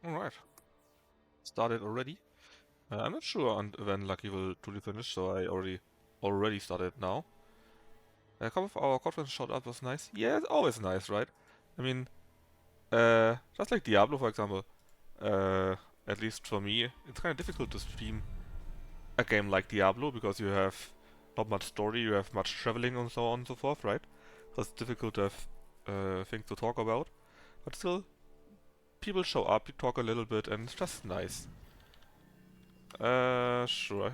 Alright. Started already. I'm not sure when Lucky will truly finish, so I already started now. A couple of our conference showed up was nice. Yeah, it's always nice, right? I mean, just like Diablo, for example. Uh, at least for me, it's kind of difficult to stream a game like Diablo because you have not much story, you have much traveling and so on and so forth, right? So it's difficult to have things to talk about. But still, people show up, you talk a little bit, and it's just nice. Sure.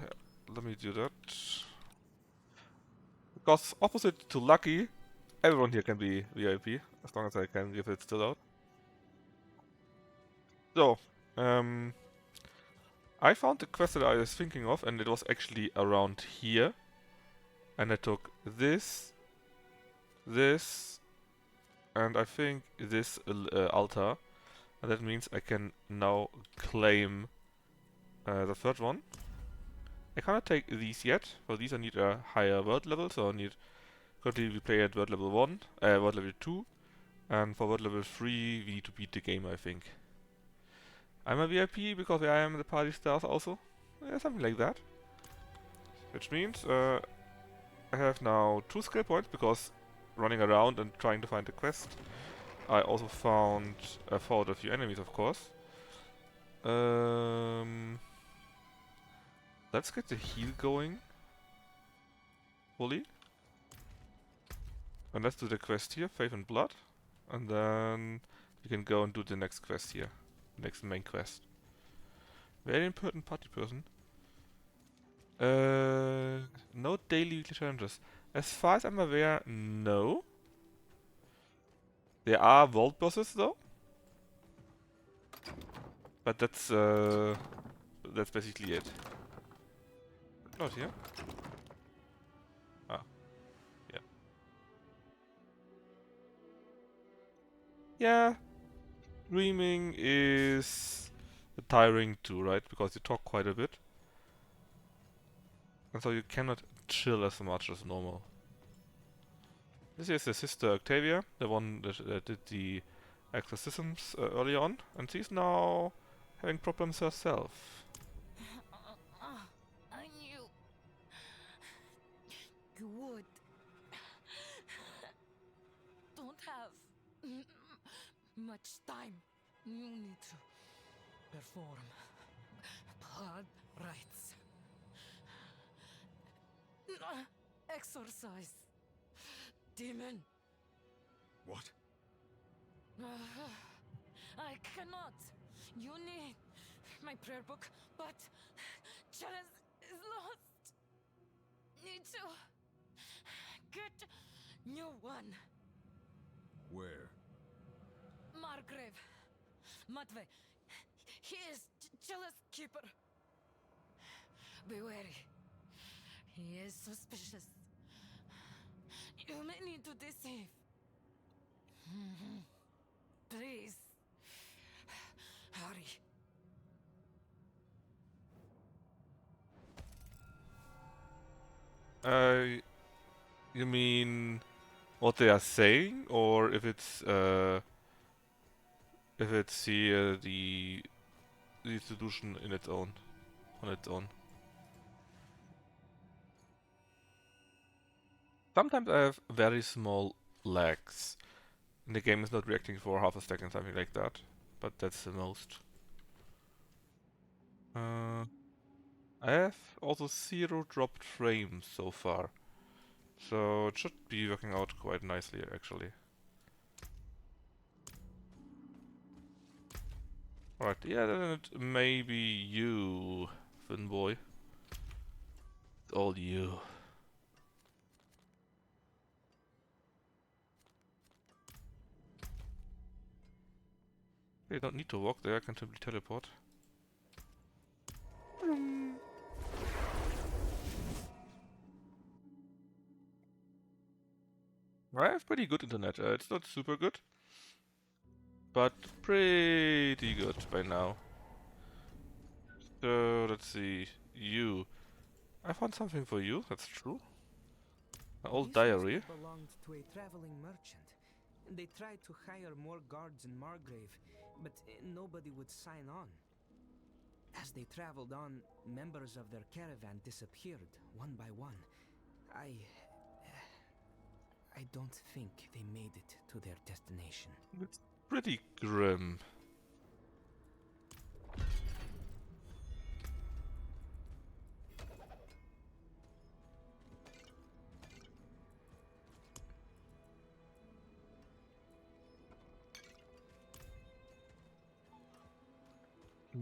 Let me do that. Because opposite to Lucky, everyone here can be VIP, as long as I can give it still out. So, I found the quest that I was thinking of, and it was actually around here. And I took this, and I think this altar. And that means I can now claim the third one. I cannot take these yet. For these I need a higher world level, so I need... Currently we play at world level 1, world level 2. And for world level 3 we need to beat the game, I think. I'm a VIP because I am the party stars also. Yeah, something like that. Which means I have now 2 skill points because running around and trying to find the quest. I also fought a few enemies, of course. Let's get the heal going fully. And let's do the quest here, Faith and Blood. And then we can go and do the next quest here. Next main quest. Very important party person. No daily weekly challenges. As far as I'm aware, no. There are vault bosses though. But that's basically it. Not here. Ah, yeah. Yeah, streaming is tiring too, right? Because you talk quite a bit. And so you cannot chill as much as normal. This is the sister Octavia, the one that did the exorcisms earlier on. And she's now having problems herself. I knew you would. Don't have much time. You need to perform blood rites. Exorcise. Demon. What? I cannot. You need my prayer book, but Chalice is lost. Need to get new one. Where? Margrave. Matve. He is Chalice keeper. Be wary. He is suspicious. You may need to deceive. Please. Hurry. You mean what they are saying, or if it's the institution in its own, on its own? Sometimes I have very small lags. And the game is not reacting for half a second, something like that. But that's the most. I have also 0 dropped frames so far. So it should be working out quite nicely, actually. Alright, yeah, then it may be you, Finboy. It's all you. You don't need to walk there, I can simply teleport. I have pretty good internet. It's not super good, but pretty good by now. So let's see. You. I found something for you, that's true. An old This must diary. have belonged to a traveling merchant. They tried to hire more guards in Margrave, but nobody would sign on. As they traveled on, members of their caravan disappeared, one by one. I don't think they made it to their destination. It's pretty grim.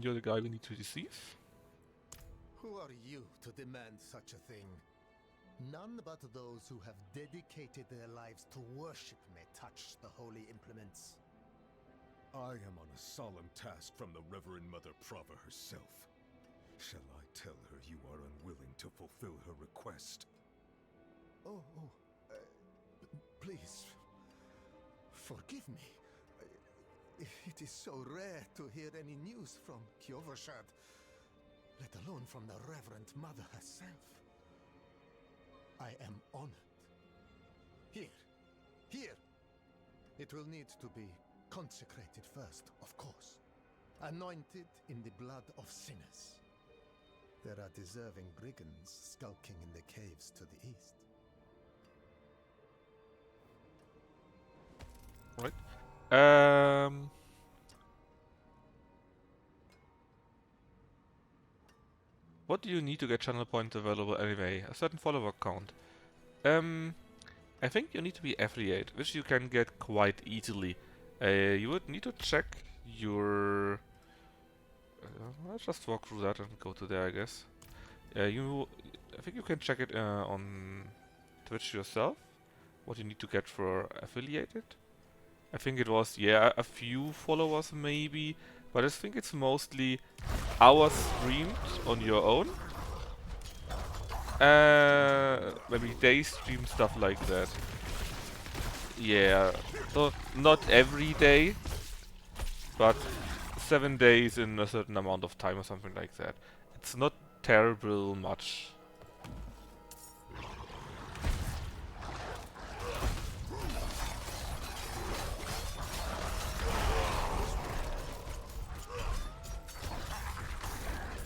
You're the guy we need to deceive? Who are you to demand such a thing? None but those who have dedicated their lives to worship may touch the holy implements. I am on a solemn task from the Reverend Mother Prava herself. Shall I tell her you are unwilling to fulfill her request? Please, forgive me. It is so rare to hear any news from Kjovershad, let alone from the Reverend Mother herself. I am honored. Here. It will need to be consecrated first, of course. Anointed in the blood of sinners. There are deserving brigands skulking in the caves to the east. Right. What do you need to get channel points available anyway? A certain follower count. I think you need to be affiliate, which you can get quite easily. You would need to check your... let's just walk through that and go to there, I guess. I think you can check it on Twitch yourself, what you need to get for affiliated. I think it was, yeah, a few followers maybe, but I think it's mostly hours streamed on your own. Maybe day stream, stuff like that. Yeah, so not every day, but 7 days in a certain amount of time or something like that. It's not terrible much.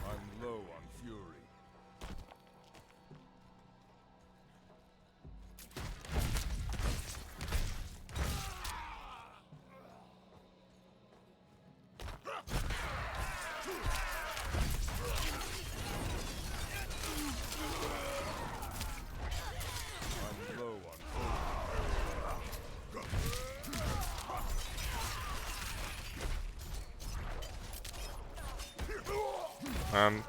I'm low on fury. I'm low on And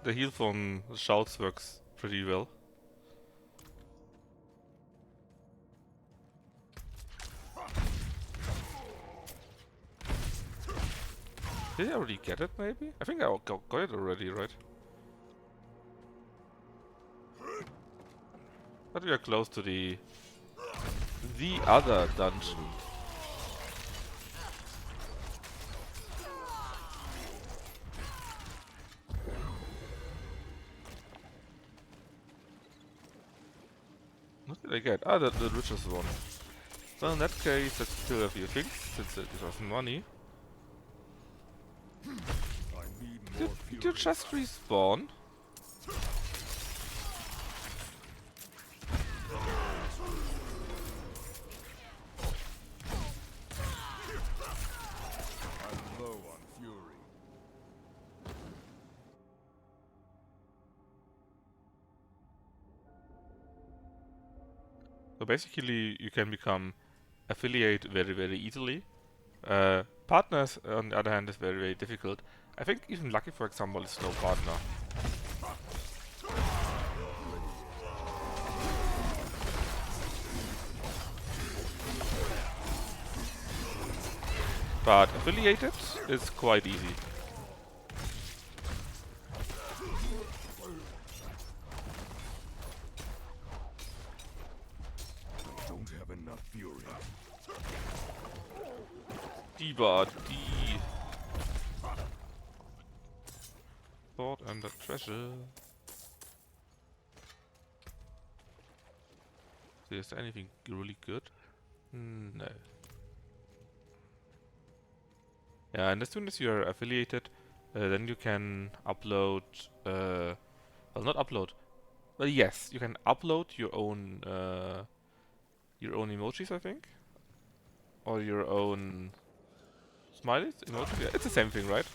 the heal from the shouts works pretty well. Did I already get it, maybe? I think I got it already, right? But we are close to the other dungeon. What did I get? Ah, the richest one. Well, in that case, let's still have a few things, since it gives us money. I need Did more you fury. just respawn? I'm low on fury. So basically, you can become affiliate very, very easily. Partners, on the other hand, is very, very difficult. I think even Lucky, for example, is no partner. But affiliated is quite easy. Don't have enough fury. Die. Sword and the treasure. So is there anything really good? No. Yeah, and as soon as you are affiliated, then you can upload, well, not upload. Well, yes, you can upload your own emojis, I think, or your own smileys, emojis. Yeah, it's the same thing, right?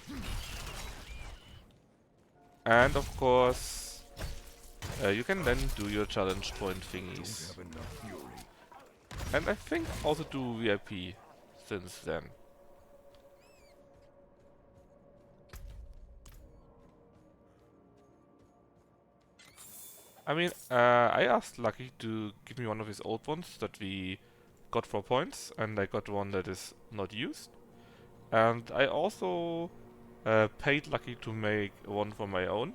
And of course, you can then do your challenge point thingies, Don't have enough fury. and I think also do VIP since then. I mean, I asked Lucky to give me one of his old ones that we got for points, and I got one that is not used. And I also paid Lucky to make one for my own,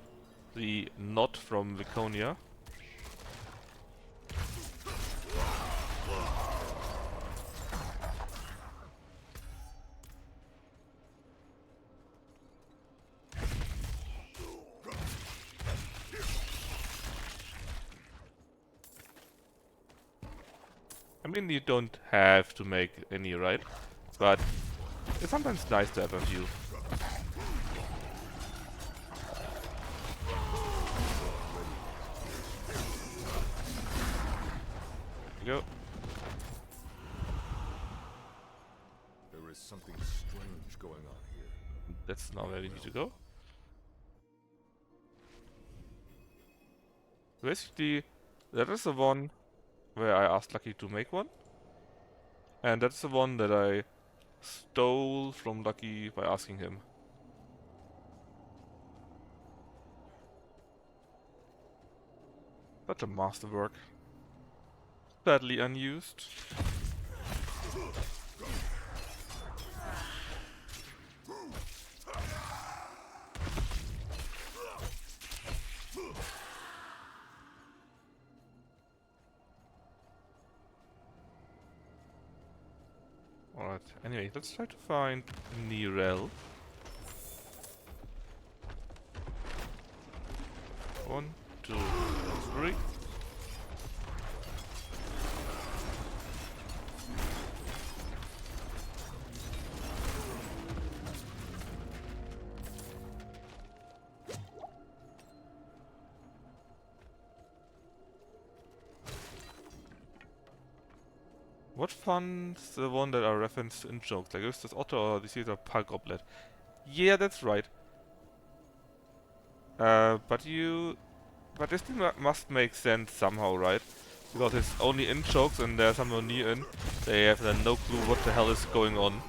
the not from Viconia. I mean, you don't have to make any, right? But it's sometimes nice to have a few. There you go. There is something strange going on here. That's now where we need to go. Basically, that is the one where I asked Lucky to make one. And that's the one that I stole from Lucky by asking him. Such a masterwork. Sadly unused. Alright, anyway, let's try to find Nirel. 1, 2, 3. What fun's the one that are referenced in jokes? Like, is this Otto or this is a Pug Goblet? Yeah, that's right. But this thing must make sense somehow, right? Because it's only in jokes and there's someone near in. They have then no clue what the hell is going on.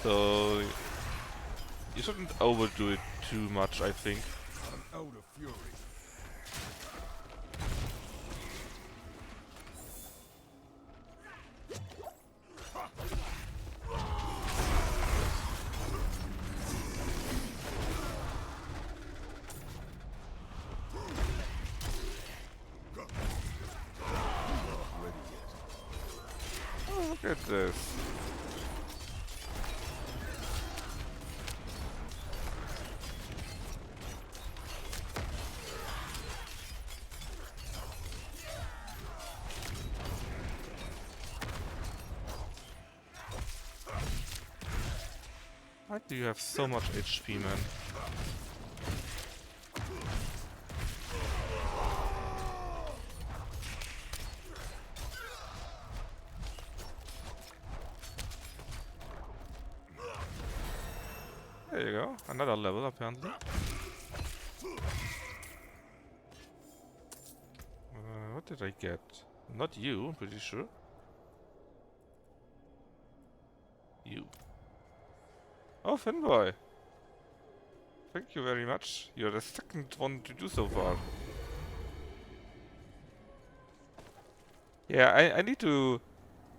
So you shouldn't overdo it too much, I think. I'm out of fury. Oh, look at this. Why do you have so much HP, man? There you go, another level apparently. What did I get? Not you, I'm pretty sure. You. Oh, Finboy! Thank you very much. You're the second one to do so far. Yeah, I need to...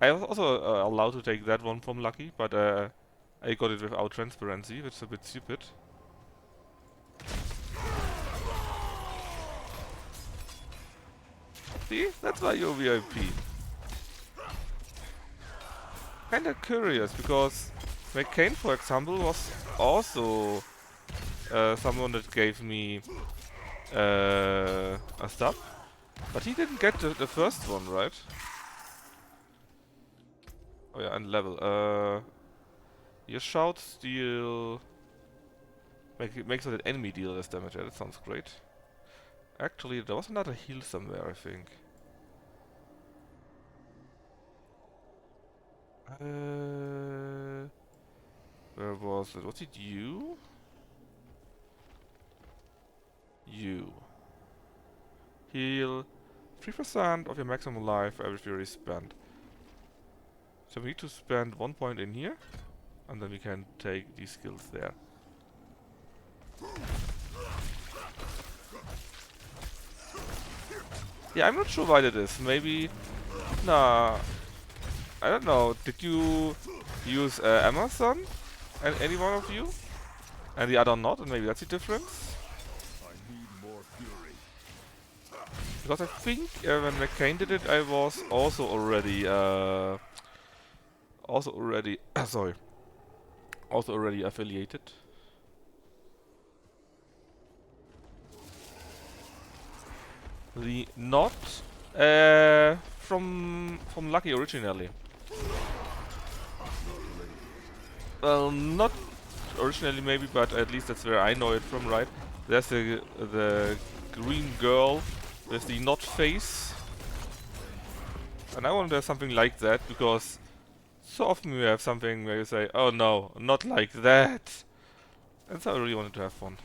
I was also allowed to take that one from Lucky, but I got it without transparency, which is a bit stupid. See? That's why you're VIP. Kinda curious, because McCain, for example, was also someone that gave me a sub. But he didn't get the first one, right? Oh yeah, and level. Your shouts deal... Make so that enemy deal less damage. Yeah, that sounds great. Actually, there was another heal somewhere, I think. Where was it? Was it you? You. Heal 3% of your maximum life for every fury spent. So we need to spend 1 point in here, and then we can take these skills there. Yeah, I'm not sure why that is. Maybe... Nah... I don't know. Did you use Amazon? And any one of you? And the other not? And maybe that's the difference? I need more fury. Because I think when McCain did it, I was also already... sorry. Also already affiliated. The not from Lucky originally. Well, not originally maybe, but at least that's where I know it from, right? There's the green girl with the not face, and I want to have something like that because so often you have something where you say, "Oh no, not like that," and so I really wanted to have fun.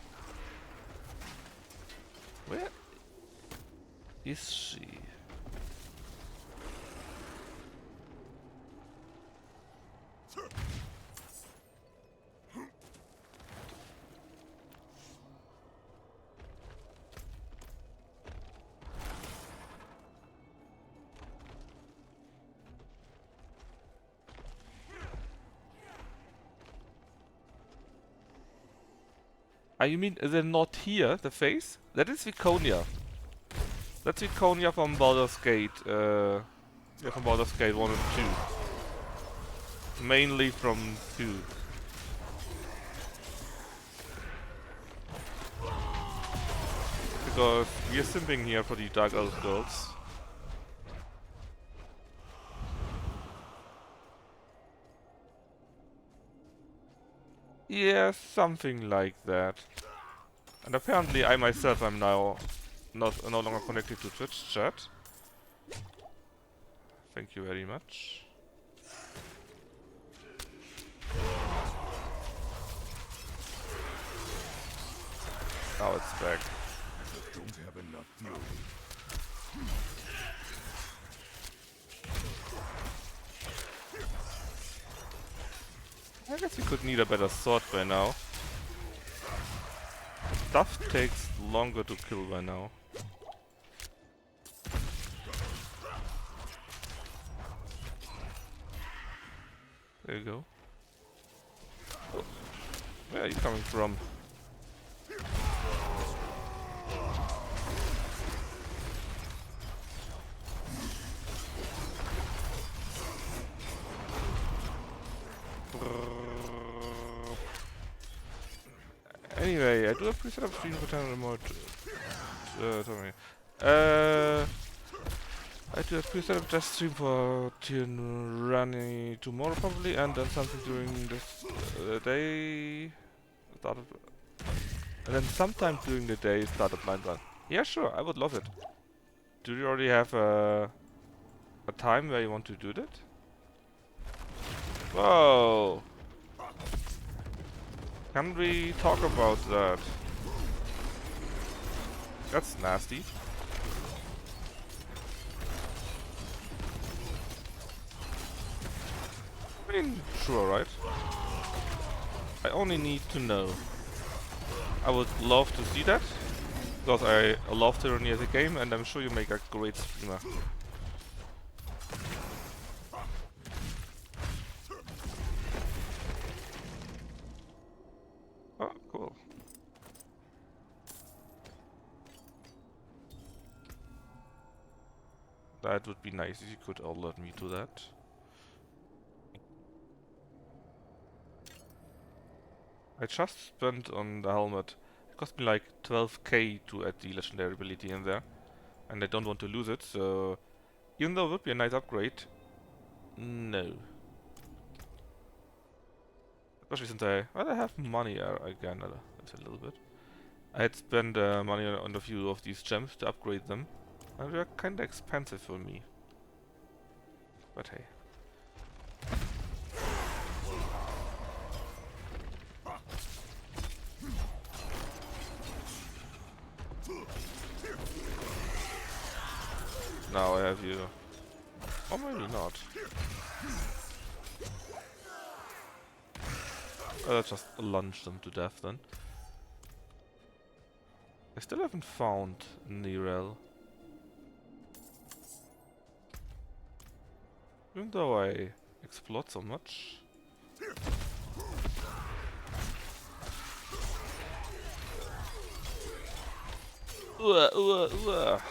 Where is she? Ah, you mean they're not here, the face? That is Viconia. That's Viconia from Baldur's Gate, yeah, from Baldur's Gate 1 and 2. Mainly from 2. Because we are simping here for the Dark Elf girls. Yeah, something like that. And apparently I myself am now no longer connected to Twitch chat. Thank you very much. Now it's back. I don't have enough fury. I guess we could need a better sword by now. Stuff takes longer to kill by now. There you go. Oh. Where are you coming from? Anyway, I do a preset up stream for time remote. Sorry. I do a preset up just stream for running tomorrow probably, and then something during this day. Start of, and then sometime during the day start a blind run. Yeah, sure, I would love it. Do you already have a time where you want to do that? Whoa! Can we talk about that? That's nasty. I mean, sure, right? I only need to know. I would love to see that, because I love Tyranny as a game, and I'm sure you make a great streamer. Oh, cool. That would be nice if you could alert me to that. I just spent on the helmet. It cost me like 12k to add the legendary ability in there. And I don't want to lose it, so... Even though it would be a nice upgrade... No. Especially since I have money again, that's a little bit. I had spent money on a few of these gems to upgrade them, and they're kinda expensive for me. But hey. Now I have you. Or maybe not. I'll just lunge them to death then. I still haven't found Nirel. Even though I explored so much. Ugh.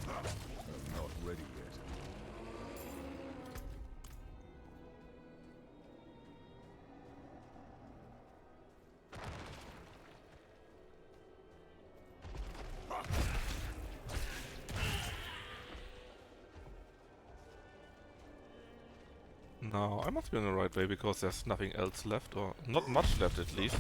I'm not ready yet. No, I must be on the right way because there's nothing else left, or not much left at least.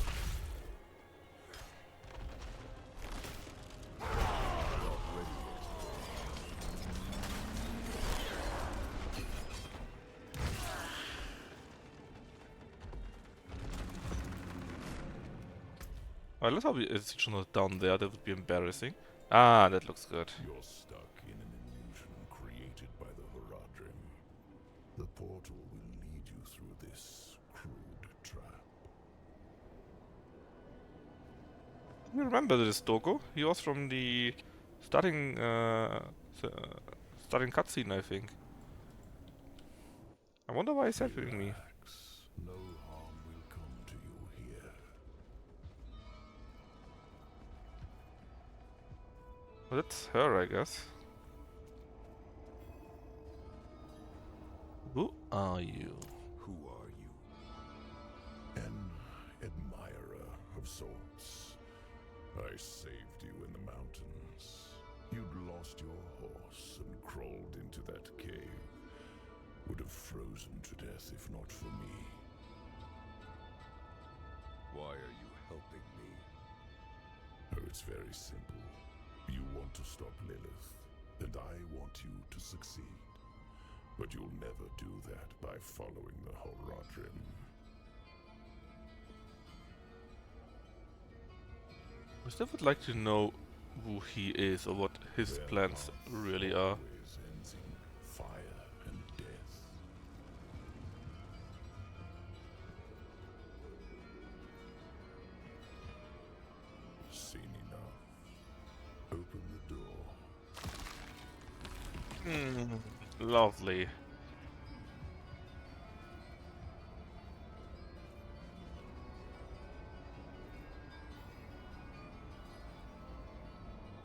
Alright, let's hope it's not down there, that would be embarrassing. Ah, that looks good. You're stuck in an illusion created by the Horadrim. The portal will lead you through this crude trap. You remember this Doko? He was from the starting starting cutscene, I think. I wonder why he's helping me. Relax. No harm will come to you here. Well, that's her, I guess. Who are you? Who are you? An admirer of sorts. I saved you in the mountains. You'd lost your horse and crawled into that cave. Would have frozen to death if not for me. Why are you helping me? Oh, it's very simple. You want to stop Lilith, and I want you to succeed. But you'll never do that by following the Horadrim. I still would like to know who he is or what his Their plans path really are. always ends in fire and death. Seen enough. Open the door. Lovely.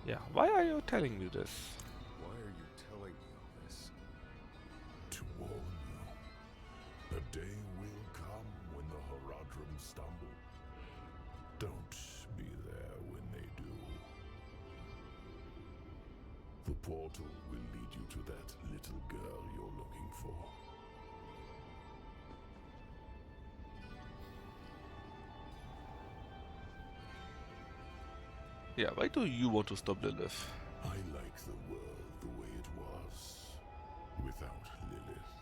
Yeah, why are you telling me this? Why are you telling me all this? To warn you. A day will come when the Horadrim stumble. Don't be there when they do. The portal will lead you to that little girl you're looking for. Yeah, why do you want to stop Lilith? I like the world the way it was, without Lilith.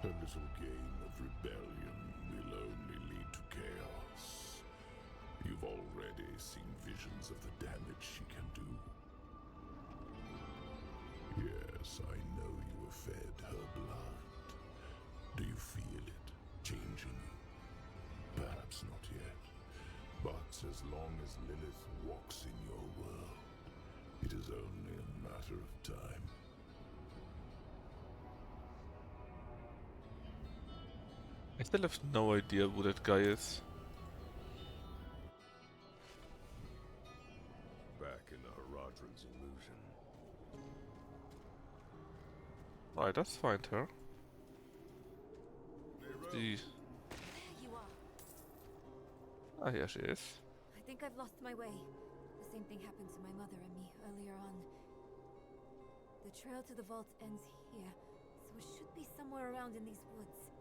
Her little game of rebellion will only lead to chaos. You've already seen visions of the damage she can do. Yes, I know you have fed her blood. Do you feel it changing you? Perhaps not yet. But as long as Lilith walks in your world, it is only a matter of time. I still have no idea who that guy is. children's illusion. Right, let's find her. The There you are. ah, here she is. I think I've lost my way. The same thing happened to my mother and me earlier on. The trail to the vault ends here, so it should be somewhere around in these woods.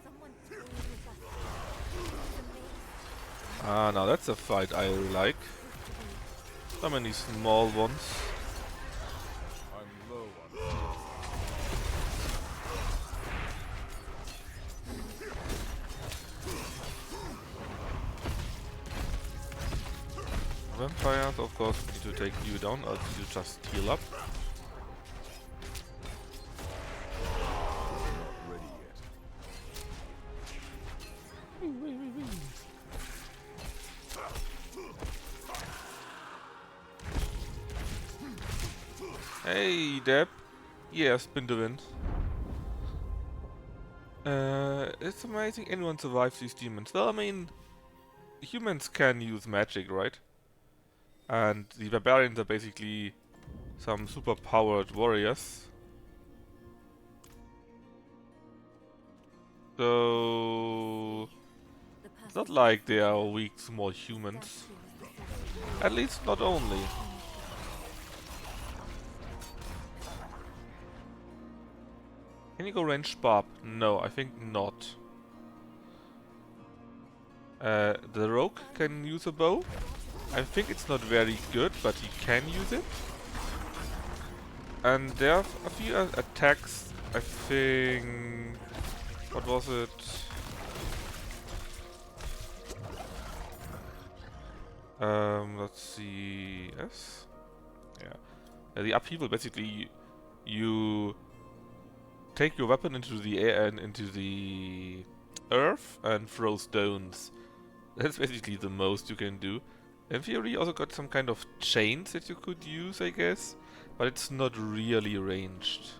Someone playing with us. The maze Ah, now that's a fight I like. So many small ones. I'm low on fuel. Vampires, of course, need to take you down, else you just heal up. Not ready yet. Hey, Deb. Yeah, spin the wind. It's amazing anyone survives these demons. Well, I mean, humans can use magic, right? And the barbarians are basically some super powered warriors. So The it's not person like they are weak small humans. At least not only. Can you go range barb? No, I think not. The rogue can use a bow. I think it's not very good, but he can use it. And there are a few attacks, I think... What was it? Let's see... Yes? Yeah. The upheaval, basically, you take your weapon into the air and into the earth and throw stones. That's basically the most you can do. In theory, you also got some kind of chains that you could use, I guess, but it's not really ranged.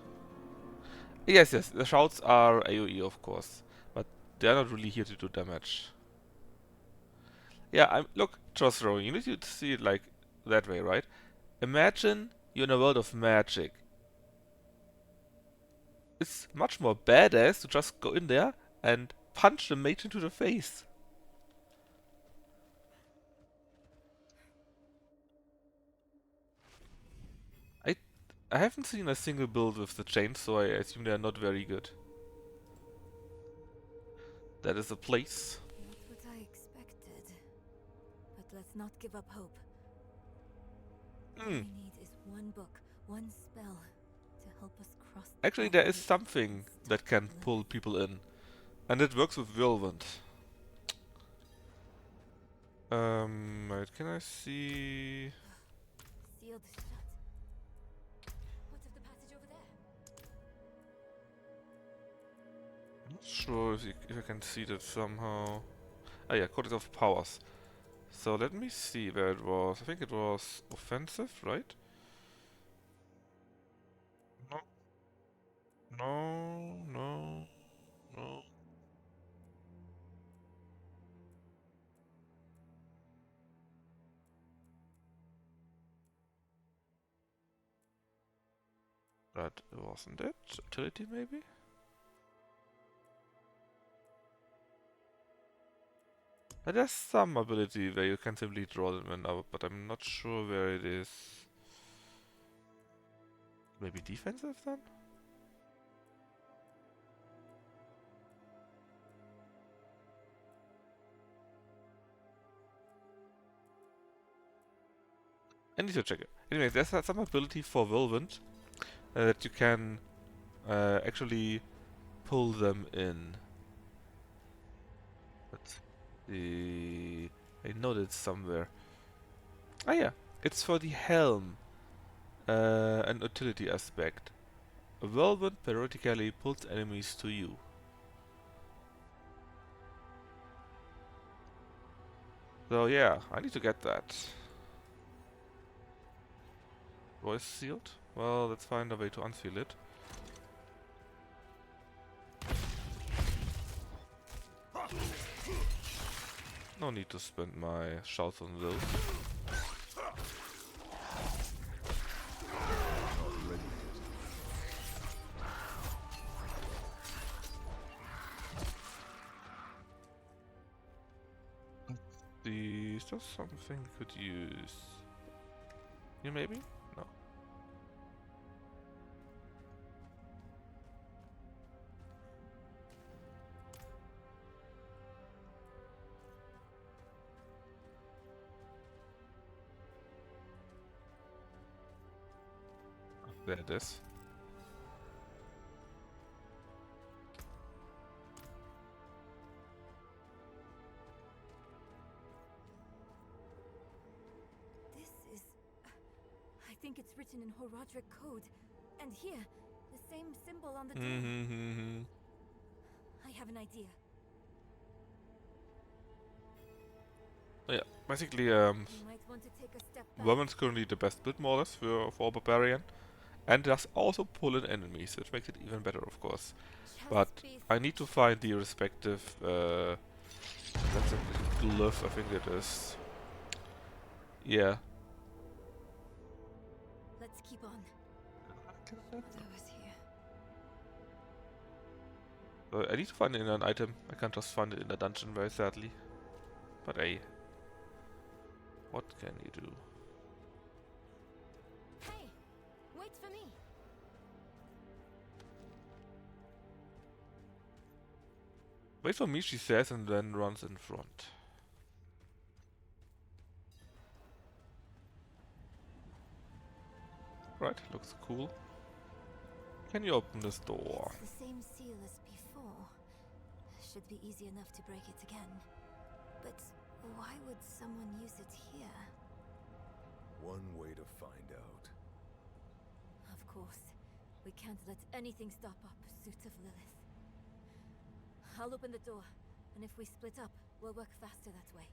Yes, yes, the shouts are AoE, of course, but they're not really here to do damage. Yeah, look, just throwing. You need to see it like that way, right? Imagine you're in a world of magic. It's much more badass to just go in there and punch the mage into the face. I I haven't seen a single build with the chains, so I assume they are not very good. That is a place. Not what I expected. But let's not give up hope. All we need is one book, one spell to help us cross the Actually, gap there and is something stop that can Lilith. pull people in, and it works with Whirlwind. Wait, can I see? Sealed shut. What of the passage over there? I'm not sure if I can see that somehow. Ah, yeah, Codex of Powers. So let me see where it was. I think it was offensive, right? No, no, no, no. That wasn't it. Utility, maybe? But there's some ability where you can simply draw them in, but I'm not sure where it is. Maybe defensive then? I need to check it. Anyway, there's some ability for Whirlwind that you can actually pull them in. Let's see. I know that somewhere. Ah yeah, it's for the helm. An utility aspect. A whirlwind periodically pulls enemies to you. So yeah, I need to get that. Voice sealed? Well, let's find a way to unseal it. No need to spend my shouts on those. Is there something we could use? You maybe? No. There it is. This is... I think it's written in Horadric code. And here, the same symbol on the door. Mm-hmm. I have an idea. Yeah, basically, You might want to take a step back. Woman's currently the best build more or less for Barbarian. And does also pull in enemies, which makes it even better, of course. But I need to find the respective, that's a glove, I think it is. Yeah. Let's keep on. Mother was here. I need to find it in an item. I can't just find it in a dungeon, very sadly. But hey, what can you do? Hey! Wait for me! Wait for me, she says, and then runs in front. Right, looks cool. Can you open this door? It's the same seal as before. Should be easy enough to break it again. But why would someone use it here? One way to find out. Of course. We can't let anything stop our pursuit of Lilith. I'll open the door, and if we split up, we'll work faster that way.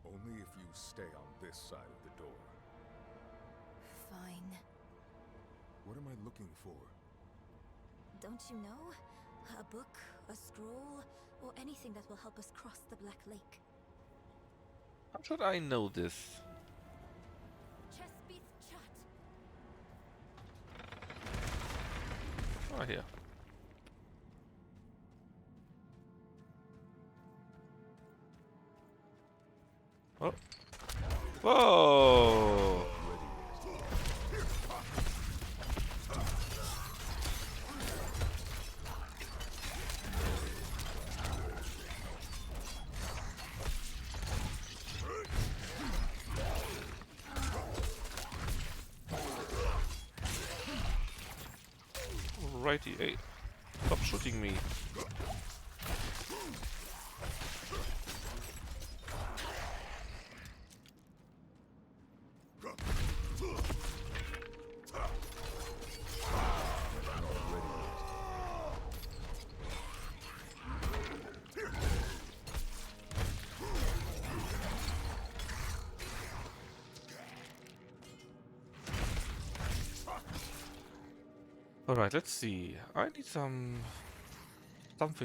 Only if you stay on this side of the door. Fine. What am I looking for? Don't you know? A book, a scroll, or anything that will help us cross the Black Lake. How should I know this? Chess beats chat. Oh, here. Oh. Whoa! Righty, hey. Stop shooting me. Alright, let's see. I need something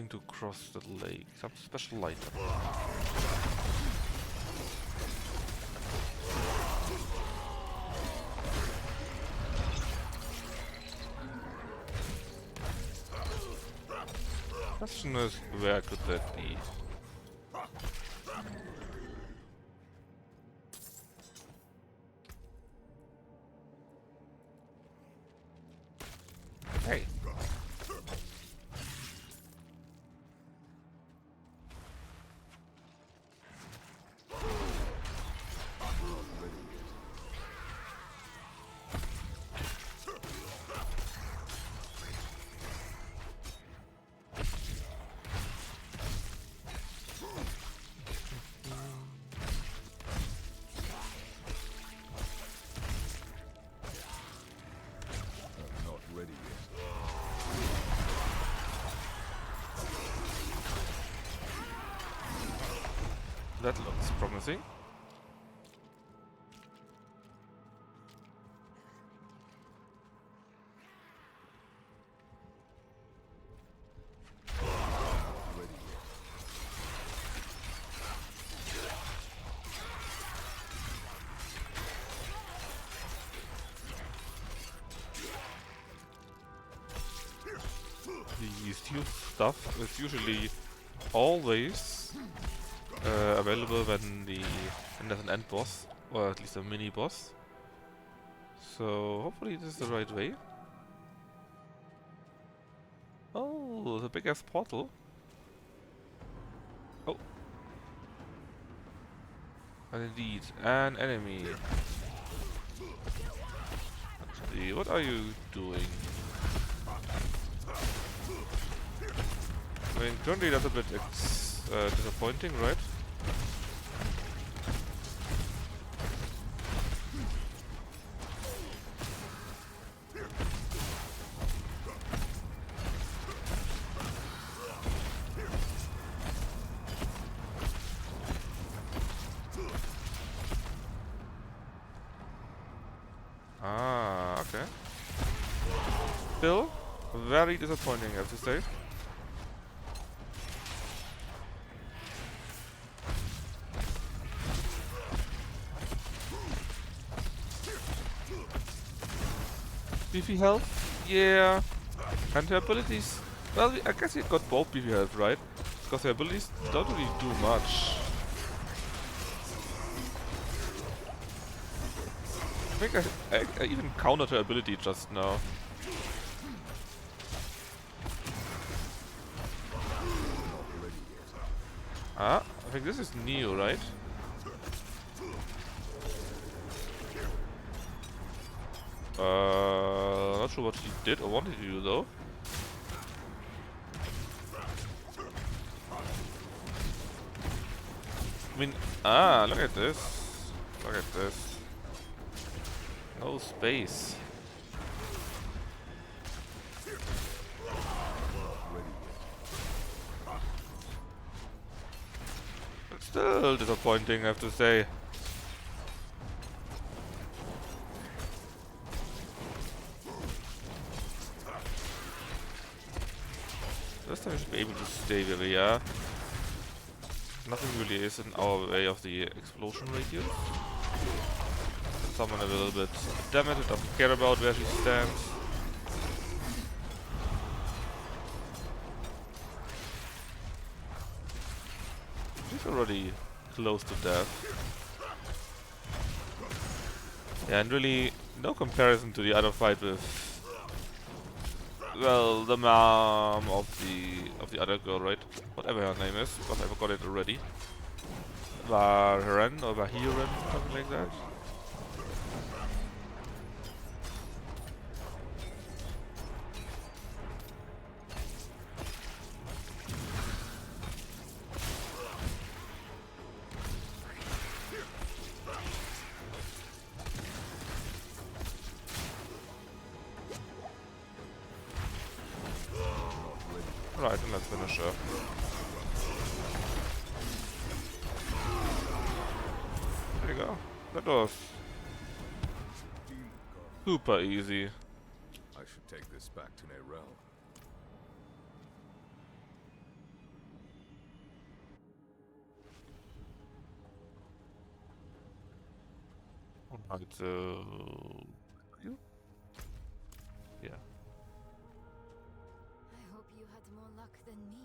to cross the lake. Some special item. Question is, where could that be? Hey. That looks promising. The steel stuff is usually always available when there's an end boss, or at least a mini boss. So hopefully this is the right way. Oh, the big ass portal. Oh. And indeed, an enemy. Let's see, what are you doing? I mean, currently that's a bit disappointing, right? Ah, okay. Still, very disappointing, I have to say. Beefy health? Yeah. And her abilities... Well, I guess he got both beefy health, right? Because her abilities don't really do much. I think I even countered her ability just now. Ah, I think this is new, right? Not sure what she did or wanted to do though. I mean, look at this. Look at this. No space. It's still disappointing, I have to say. This time we should be able to stay where we are. Nothing really is in our way of the explosion radius. Someone a little bit damaged, doesn't care about where she stands. She's already close to death. Yeah, and really no comparison to the other fight with, well, the mom of the other girl, right? Whatever her name is, because I forgot it already. Vahiren or Vahiren, something like that. Right, and let's finish her. There you go. That was super easy. I should take this back to Nerel. Alright, so... You? Yeah. I hope you had more luck than me.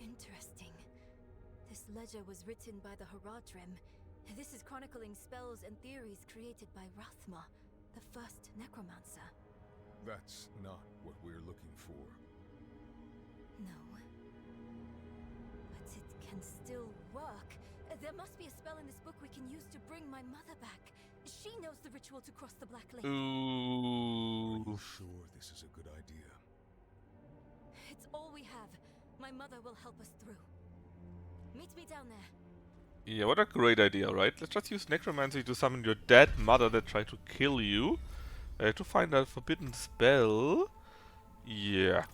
Interesting. This ledger was written by the Haradrim. This is chronicling spells and theories created by Rathma, the first necromancer. That's not what we're looking for. No. But it can still work. There must be a spell in this book we can use to bring my mother back. She knows the ritual to cross the Black Lake. Ooh. Are you sure this is a good idea? It's all we have. My mother will help us through. Meet me down there. Yeah, what a great idea, right? Let's just use necromancy to summon your dead mother that tried to kill you. To find that forbidden spell. Yeah.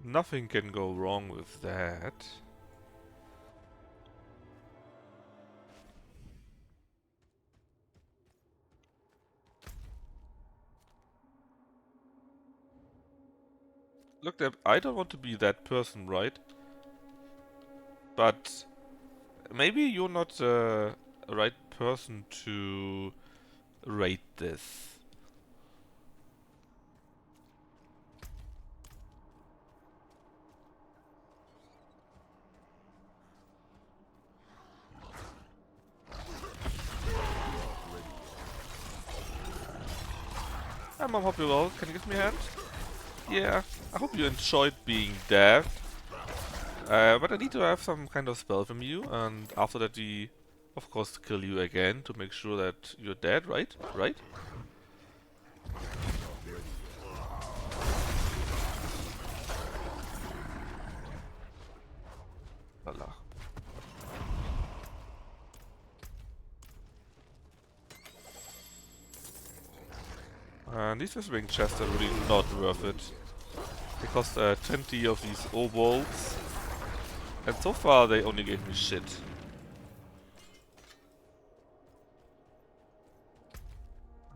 Nothing can go wrong with that. Look, I don't want to be that person, right? But maybe you're not the right person to rate this. Hi Mom, hope you're well. Can you give me a hand? Yeah, I hope you enjoyed being dead. But I need to have some kind of spell from you, and after that we, of course, kill you again to make sure that you're dead, right? Right? Voila. And these whispering chests are really not worth it. They cost 20 of these obols, and so far they only gave me shit.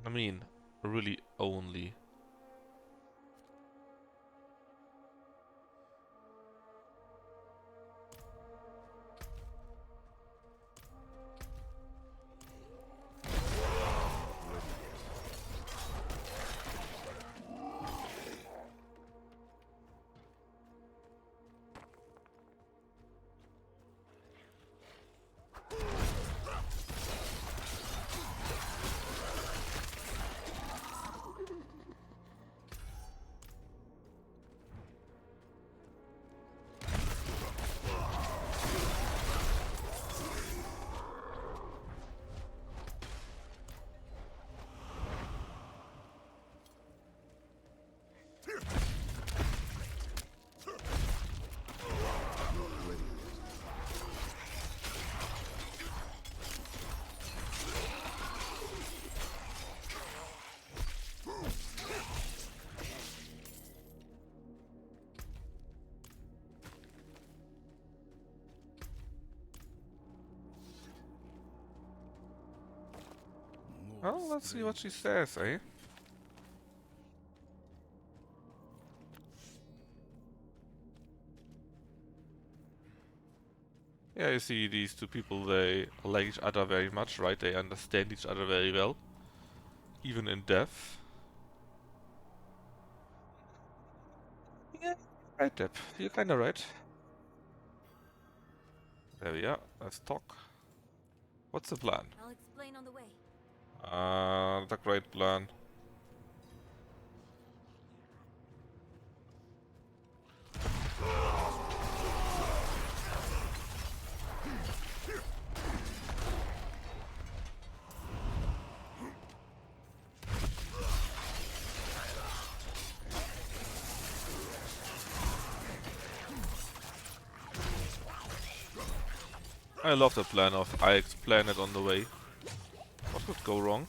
I mean, really only. Well, let's see what she says, eh? Yeah, you see these two people, they like each other very much, right? They understand each other very well. Even in death. Yeah, right, Deb. You're kinda right. There we are. Let's talk. What's the plan? I'll explain on the way. The great plan. I love the plan of I explain it on the way. What could go wrong?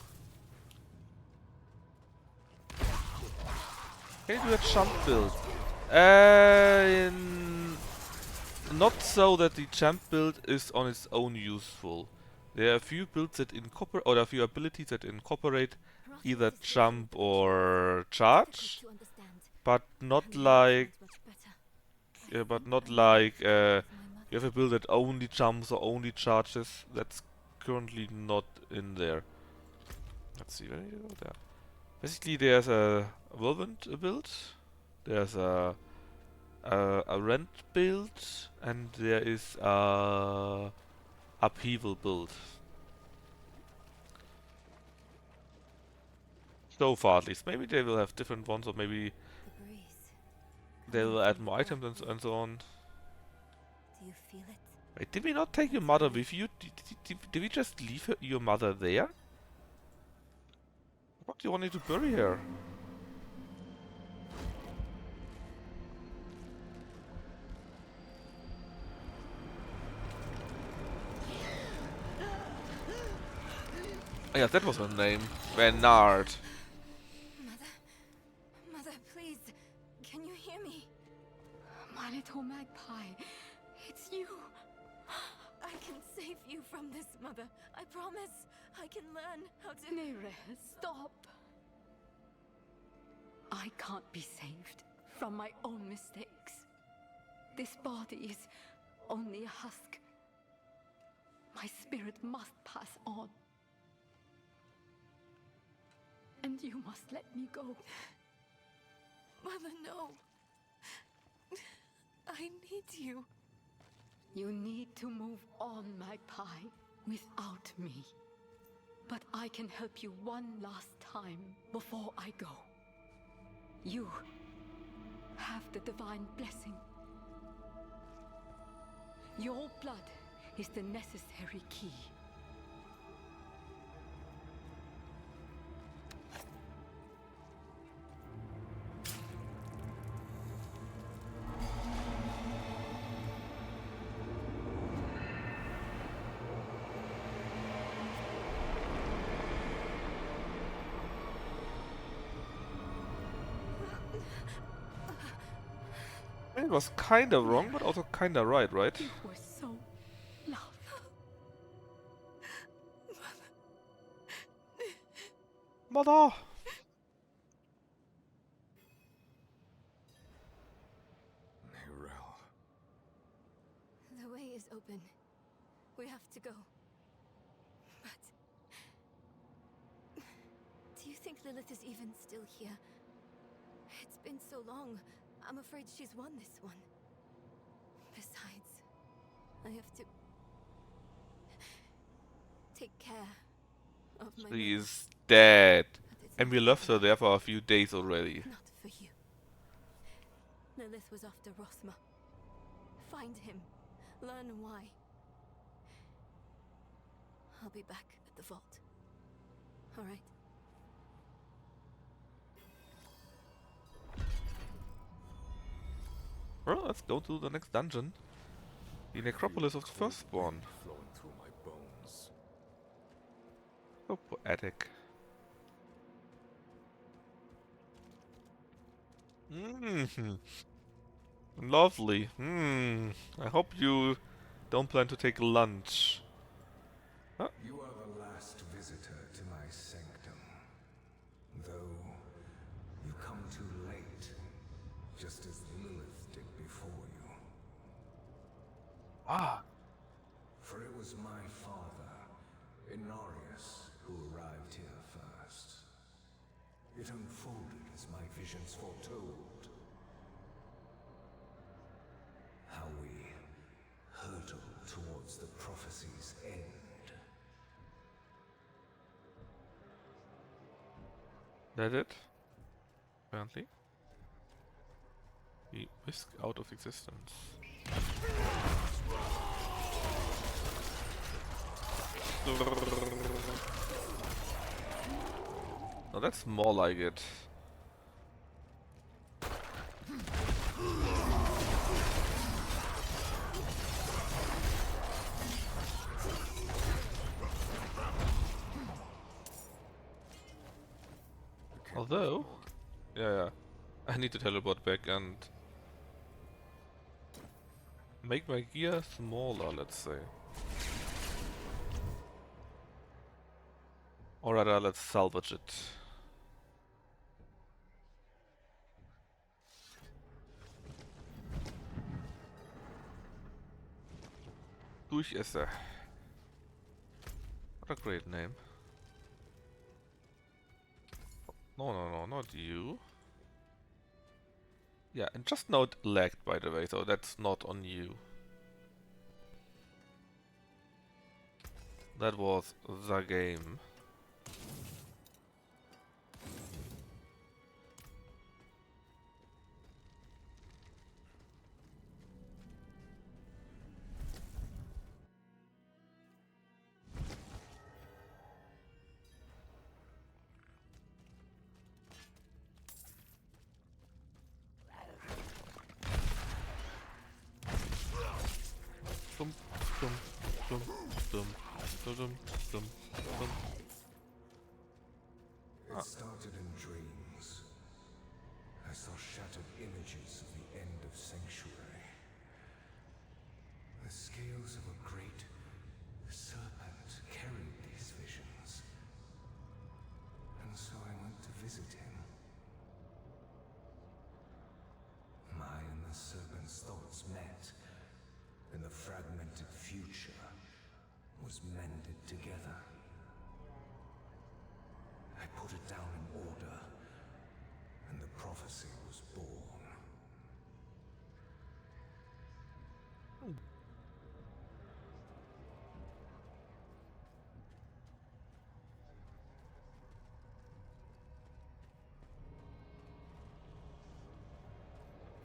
Can you do a jump build? Not so that the jump build is on its own useful. There are a few builds that incorporate, or a few abilities that incorporate either jump or charge, but not like, you have a build that only jumps or only charges. That's currently not in there. Let's see, where do you go there? Basically, there's a whirlwind build, there's a rent build, and there is a upheaval build. So far, at least. Maybe they will have different ones, or maybe they will add more items and so on. Do you feel it? Wait, did we not take your mother with you? Did we just leave your mother there? What do you want me to bury her? Oh, yeah, that was her name. Bernard. Mother, please, can you hear me? It's you. I can save you from this, Mother. I promise. I can learn how to... Nere, stop. I can't be saved from my own mistakes. This body is only a husk. My spirit must pass on. And you must let me go. Mother, no. I need you. You need to move on, Magpie, without me. But I can help you one last time before I go. You have the divine blessing. Your blood is the necessary key. It was kinda wrong, but also kinda right, right? You were so loved. Mother! Nirel. The way is open. We have to go. But... do you think Lilith is even still here? It's been so long. I'm afraid she's won this one. Besides, I have to... take care of my mother. She's dead. But it's And we not left for her me. there for a few days already. Not for you. Lilith was after Rothma. Find him. Learn why. I'll be back at the vault. All right? Well, let's go to the next dungeon. The necropolis of the Firstborn. Flowing through my bones. So poetic. Mmm. Lovely. I hope you don't plan to take lunch. You are the last visitor to my sanctum. Though you come too late, just as Lilith did before you. Ah. For it was my father, Inarius, who arrived here first. It unfolded as my visions foretold. How we hurtle towards the prophecy's end. That it? Apparently. We whisk out of existence. Now that's more like it. Although, yeah, I need to teleport back and make my gear smaller, let's say. Or rather, let's salvage it. Durchesser. What a great name. No, not you. Yeah, and just now it lagged, by the way, so that's not on you. That was the game. Dum, dum, dum, dum, dum, dum, dum, dum. It started in dreams. I saw shattered images of the end of Sanctuary. The scales of a great serpent carried these visions. And so I went to visit him. My and the serpent's thoughts met, and the fragmented future was mended together. I put it down in order, and the prophecy was born.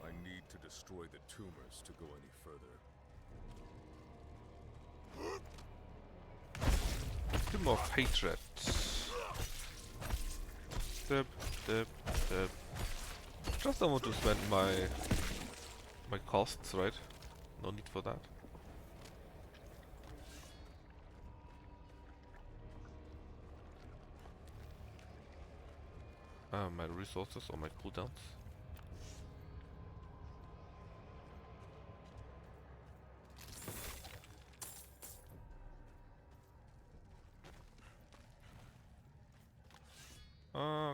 I need to destroy the tumors to go any further. Tomb of Hatred. Step, step, step. Just don't want to spend my costs, right? No need for that. My resources or my cooldowns.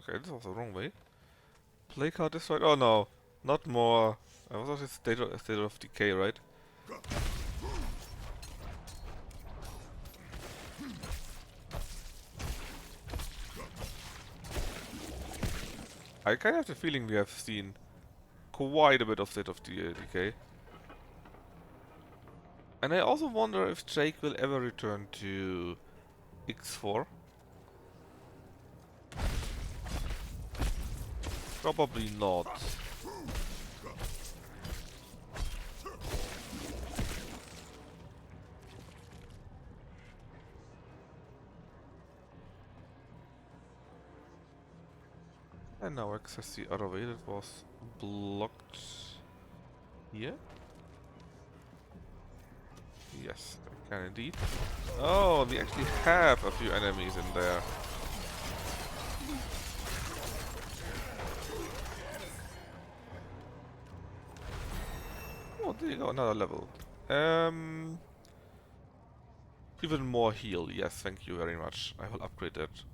Okay, this was the wrong way. Play card destroyed. Oh no, not more. I was also state of decay, right? I kind of have the feeling we have seen quite a bit of state of decay. And I also wonder if Jake will ever return to X4. Probably not. And now access the other way that was blocked here. Yes, I can indeed. Oh, we actually have a few enemies in there. Oh, there you go, another level. Even more heal. Yes, thank you very much. I will upgrade that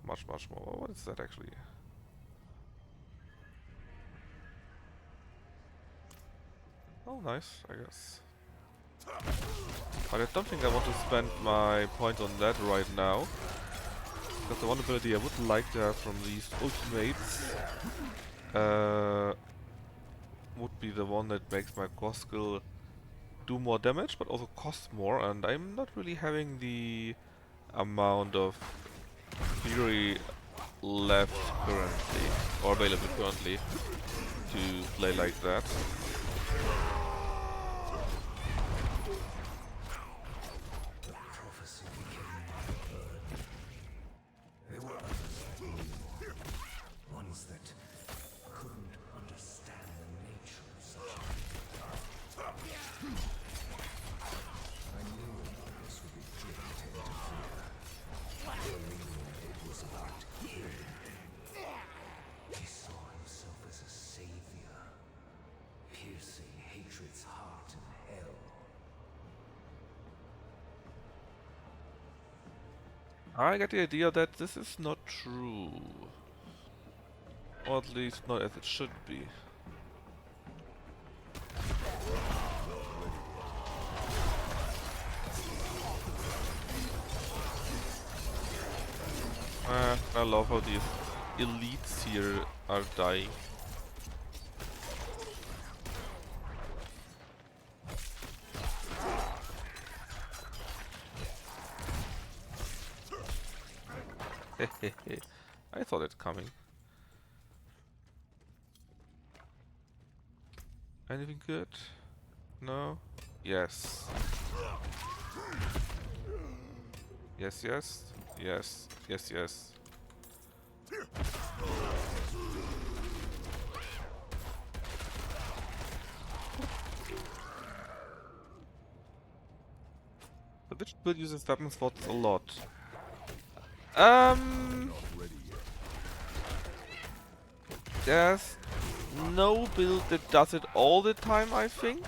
much more. What is that actually? Oh, nice, I guess. But I don't think I want to spend my points on that right now. Because the one ability I would like to have from these ultimates would be the one that makes my core skill do more damage, but also cost more, and I'm not really having the amount of fury left currently, or available currently, to play like that. I get the idea that this is not true. Or at least not as it should be. I love how these elites here are dying. I thought it coming. Anything good? No? Yes. Yes, yes. Yes, yes, yes. The witch build uses weapon slots a lot. There's no build that does it all the time, I think.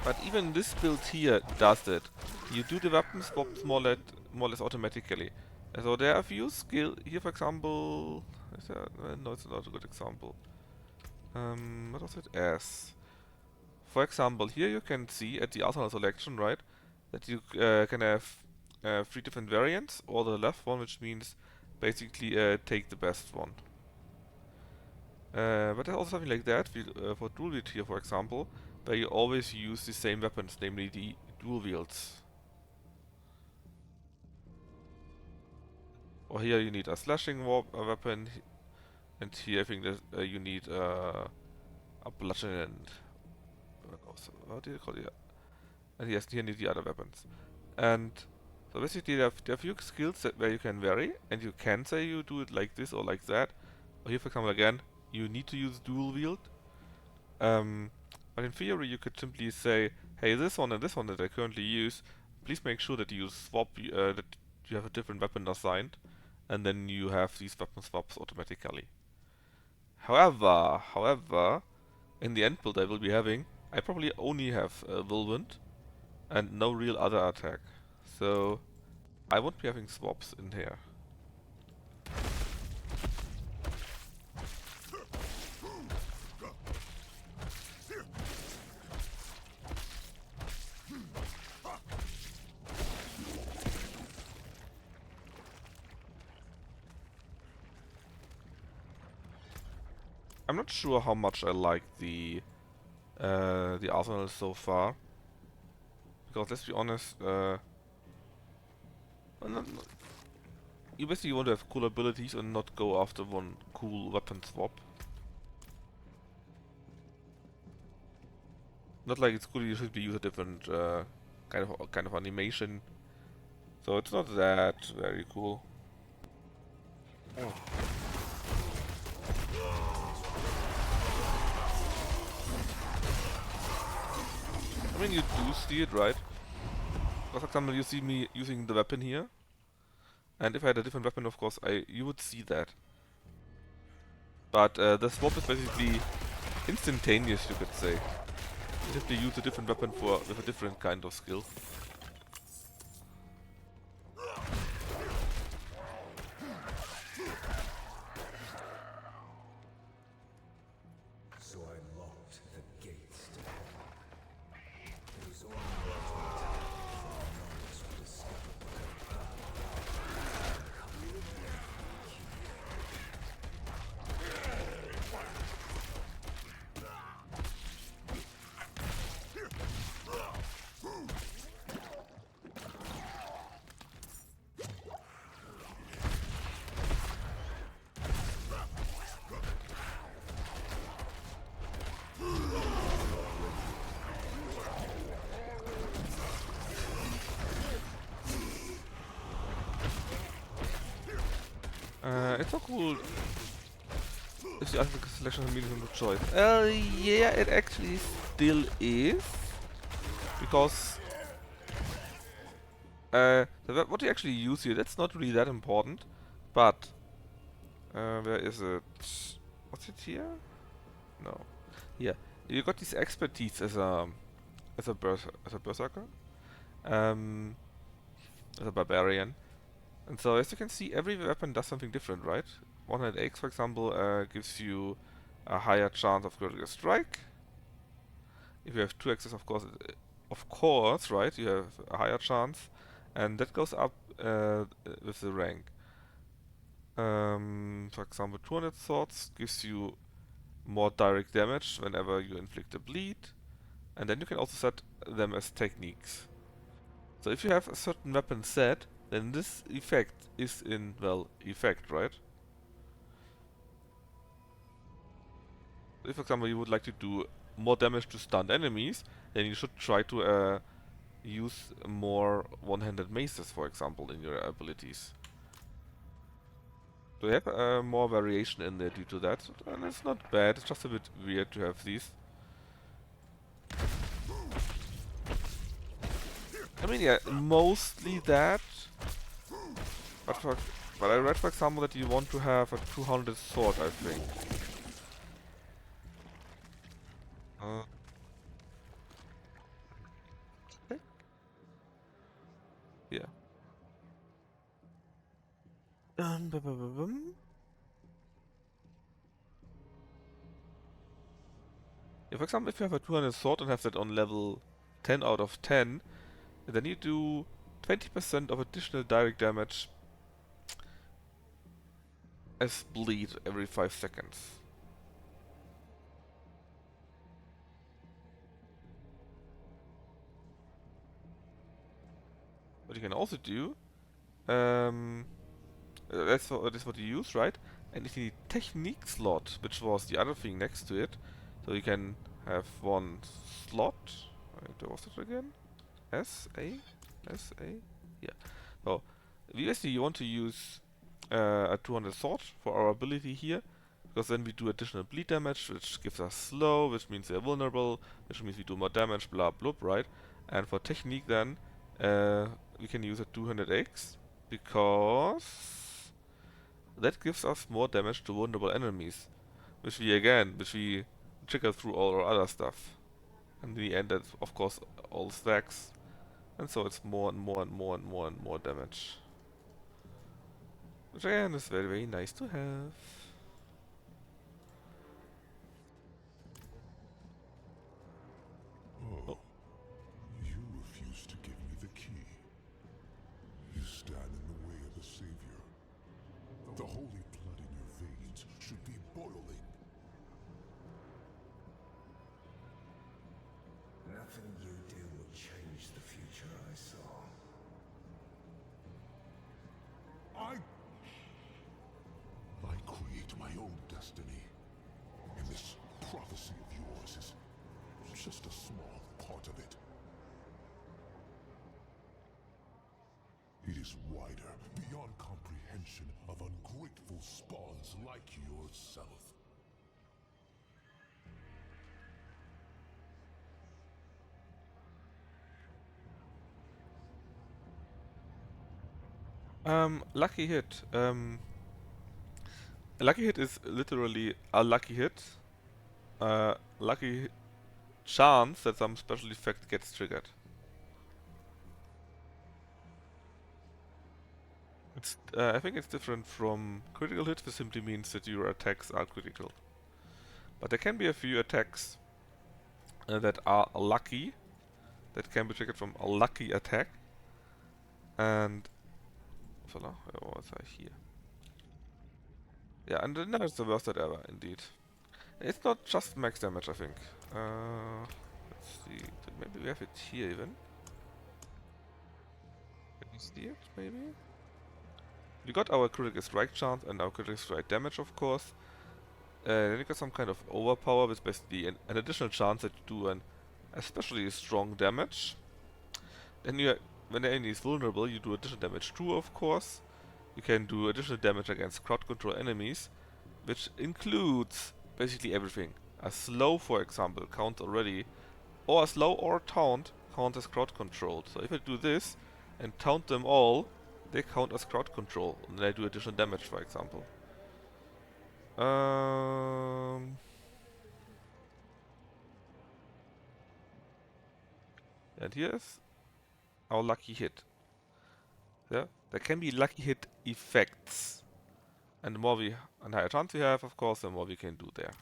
But even this build here does it. You do the weapon swaps more or less automatically. So there are a few skill here, for example. Is that, no, it's not a good example. What was it? S. For example, here you can see at the arsenal selection, right, that you can have 3 different variants, or the left one, which means basically take the best one. But there's also something like that for dual wield here, for example, where you always use the same weapons, namely the dual wields. Or here you need a slashing weapon, and here I think that you need a bludgeon and what do you call it? And yes, here you need the other weapons. And so basically there are a few skills where you can vary, and you can say you do it like this or like that. Or here, for example, again, you need to use dual wield. But in theory, you could simply say, hey, this one and this one that I currently use, please make sure that you swap, that you have a different weapon assigned, and then you have these weapon swaps automatically. However, in the end build I will be having, I probably only have Whirlwind and no real other attack. So I won't be having swaps in here. I'm not sure how much I like the arsenal so far, because let's be honest, you basically want to have cool abilities and not go after one cool weapon swap. Not like it's cool you should use a different kind of animation, so it's not that very cool. Oh. I mean, you do see it, right? For example, you see me using the weapon here, and if I had a different weapon, of course, you would see that. But the swap is basically instantaneous, you could say. You simply use a different weapon with a different kind of skill. So I locked the gates to heaven. It was only ultimate before knowledge would discover what I've done. Come with me. It's so cool if the other selection is meaningful choice. Yeah, it actually still is, because what you actually use here, that's not really that important, but where is it? What's it here? No, here you got this expertise as a berserker, as a barbarian. And so, as you can see, every weapon does something different, right? 100X, for example, gives you a higher chance of critical strike. If you have 2X's, of course, right, you have a higher chance. And that goes up with the rank. For example, 200 swords gives you more direct damage whenever you inflict a bleed. And then you can also set them as techniques. So if you have a certain weapon set, then this effect is in, well, effect, right? If, for example, you would like to do more damage to stunned enemies, then you should try to use more one-handed maces, for example, in your abilities. So you have more variation in there due to that, and it's not bad, it's just a bit weird to have these. I mean, yeah, mostly that. But I read, for example, that you want to have a 200 sword, I think. Yeah. Bum, bum, bum, bum. Yeah, for example, if you have a 200 sword and have that on level 10 out of 10, then you do 20% of additional direct damage as bleed every 5 seconds. What you can also do, that's what you use, right? And if you need technique slot, which was the other thing next to it, so you can have one slot. Where was it again? S A S A. Yeah. So we basically want to use a 200 sword for our ability here, because then we do additional bleed damage, which gives us slow, which means they're vulnerable, which means we do more damage, blah blah, right? And for technique then, we can use a 200x, because that gives us more damage to vulnerable enemies, which we trigger through all our other stuff. And in the end, that of course all stacks, and so it's more and more and more and more and more damage. Which again is very, very nice to have. Oh, you refuse to give me the key. You stand in the way of a savior. The holy blood in your veins should be boiling. Nothing you do will change the future I saw. I create my own destiny. And this prophecy of yours is just a small part of it. It is wider, beyond comprehension of ungrateful spawns like yourself. Lucky hit. A lucky hit is literally a lucky hit. Lucky chance that some special effect gets triggered. I think it's different from critical hit, which simply means that your attacks are critical. But there can be a few attacks that are lucky, that can be triggered from a lucky attack. And voila, where was I here? Yeah, and then there's the worst hit ever, indeed. It's not just max damage, I think. Let's see. Maybe we have it here even. Can you see it, maybe? We got our critical strike chance and our critical strike damage, of course. Then you got some kind of overpower, which is basically an additional chance that you do an especially strong damage. Then when the enemy is vulnerable, you do additional damage too, of course. You can do additional damage against crowd control enemies, which includes basically everything. A slow, for example, counts already, or a slow or taunt count as crowd controlled. So if I do this and taunt them all, they count as crowd control, and then I do additional damage, for example. And here's our lucky hit. Yeah, there can be lucky hit effects, and the more and higher chance we have, of course, the more we can do there.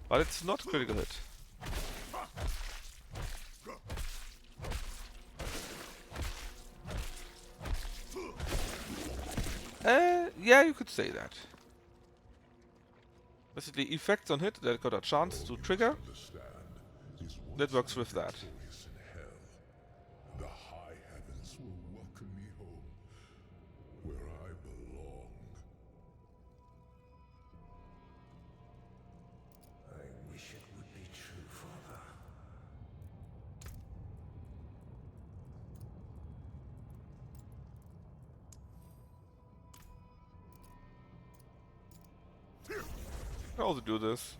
But it's not critical hit. Yeah, you could say that. Basically, effects on hit that got a chance to trigger, that works with that. The high heavens will welcome me home, where I belong. I wish it would be true, Father. I can also do this.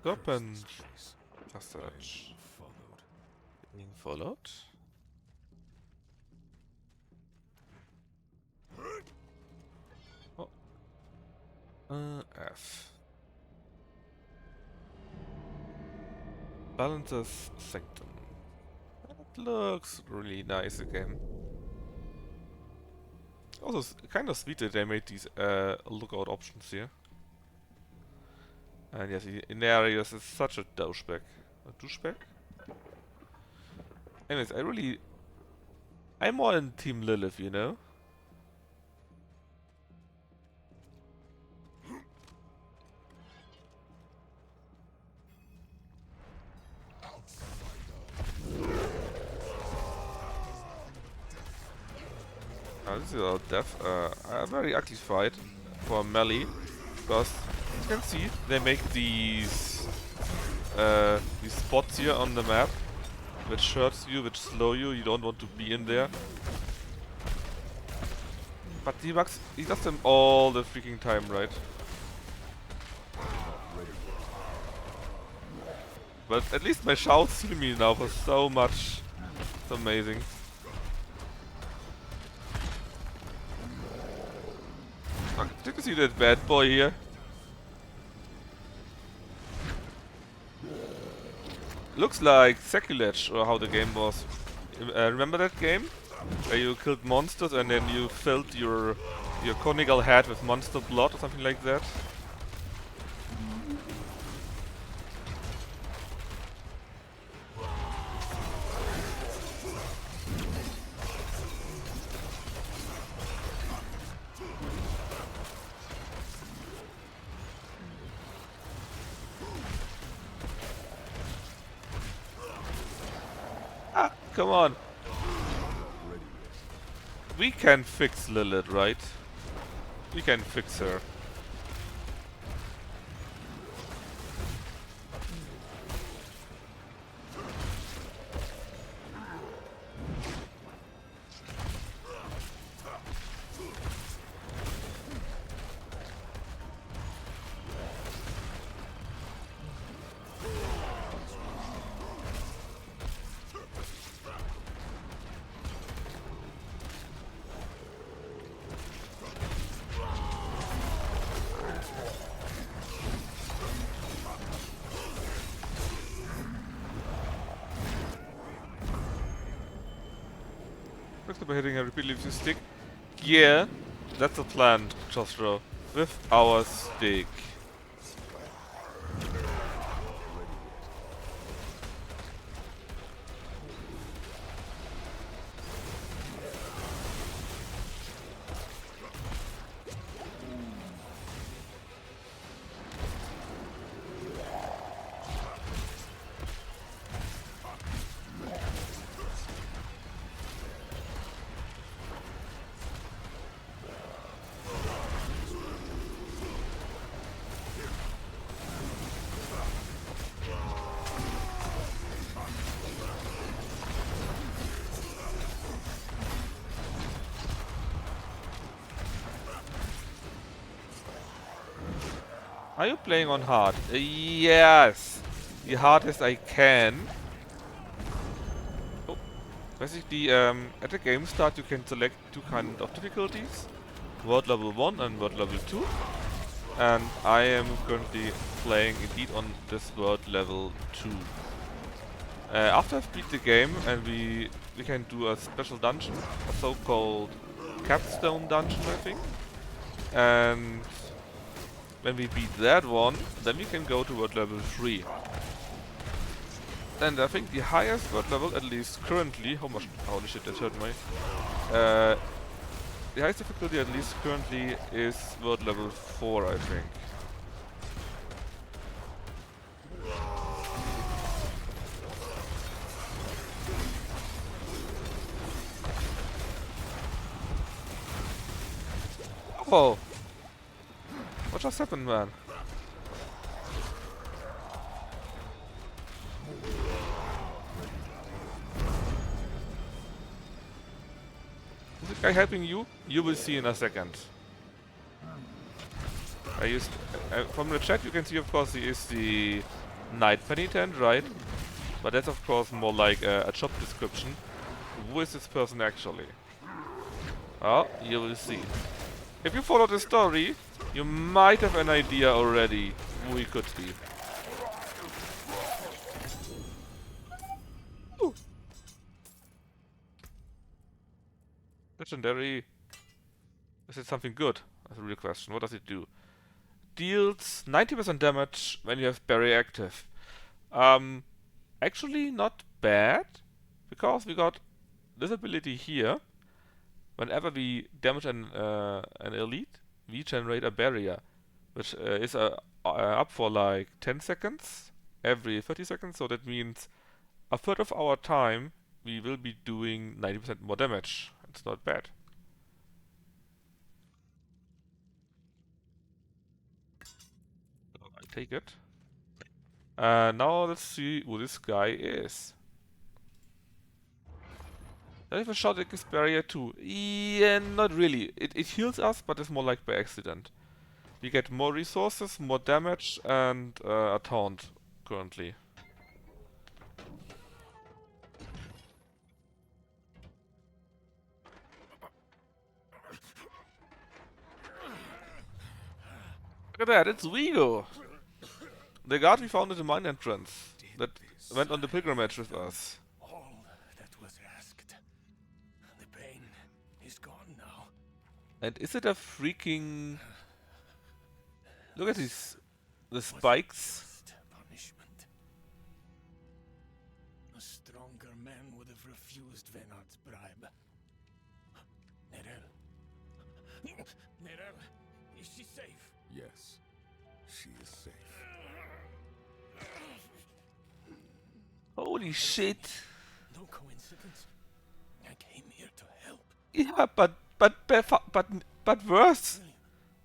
Open. Just search. Being followed. Oh. F. Balance's Sanctum. It looks really nice again. Also, it's kind of sweet that they made these lookout options here. And yes, Inarius is such a douchebag. A douchebag? Anyways, I'm more in Team Lilith, you know? This is a a very ugly fight for melee, because you can see they make these spots here on the map, which hurts you, which slow you. You don't want to be in there. But he does them all the freaking time, right? But at least my shouts heal me now for so much. It's amazing. Did you see that bad boy here? Looks like Sacrilege, or how the game was. Remember that game? Where you killed monsters and then you filled your conical head with monster blood or something like that? Ah, come on. We can fix Lilith, right? We can fix her. Next by hitting a repeatedly with your stick. Yeah, that's the plan, Jostro. With our stick. Are you playing on hard? Yes! The hardest I can. Oh. Basically, at the game start you can select two kinds of difficulties. World level 1 and world level 2. And I am currently playing indeed on this world level 2. After I've beat the game and we can do a special dungeon, a so-called capstone dungeon I think. And when we beat that one, then we can go to world level 3. And I think the highest world level, at least currently, holy shit, that hurt my. The highest difficulty, at least currently, is world level 4, I think. Oh! What just happened, man? Is the guy helping you? You will see in a second. I used from the chat you can see, of course, he is the Knight Penitent, right? But that's of course more like a job description. Who is this person actually? Oh, you will see. If you follow the story, you might have an idea already who he could be. Legendary. Is it something good? That's a real question. What does it do? Deals 90% damage when you have Barrier active. Um, Actually not bad, because we got this ability here. Whenever we damage an elite, we generate a barrier, which is up for like 10 seconds every 30 seconds. So that means a third of our time we will be doing 90% more damage. It's not bad. I take it. Now let's see who this guy is. I have a shot against barrier too. Yeah, not really. It heals us, but it's more like by accident. We get more resources, more damage, and a taunt currently. Look at that, it's Vigo! The guard we found at the mine entrance that went on the pilgrimage with us. All that was asked. The pain is gone now. And is it a freaking... Look at these... the spikes. Just punishment. A stronger man would have refused Venard's bribe. Nerel. Nerel, is she safe? Yes, she is safe. Holy shit! No coincidence. I came here to help. Yeah, but worse! William,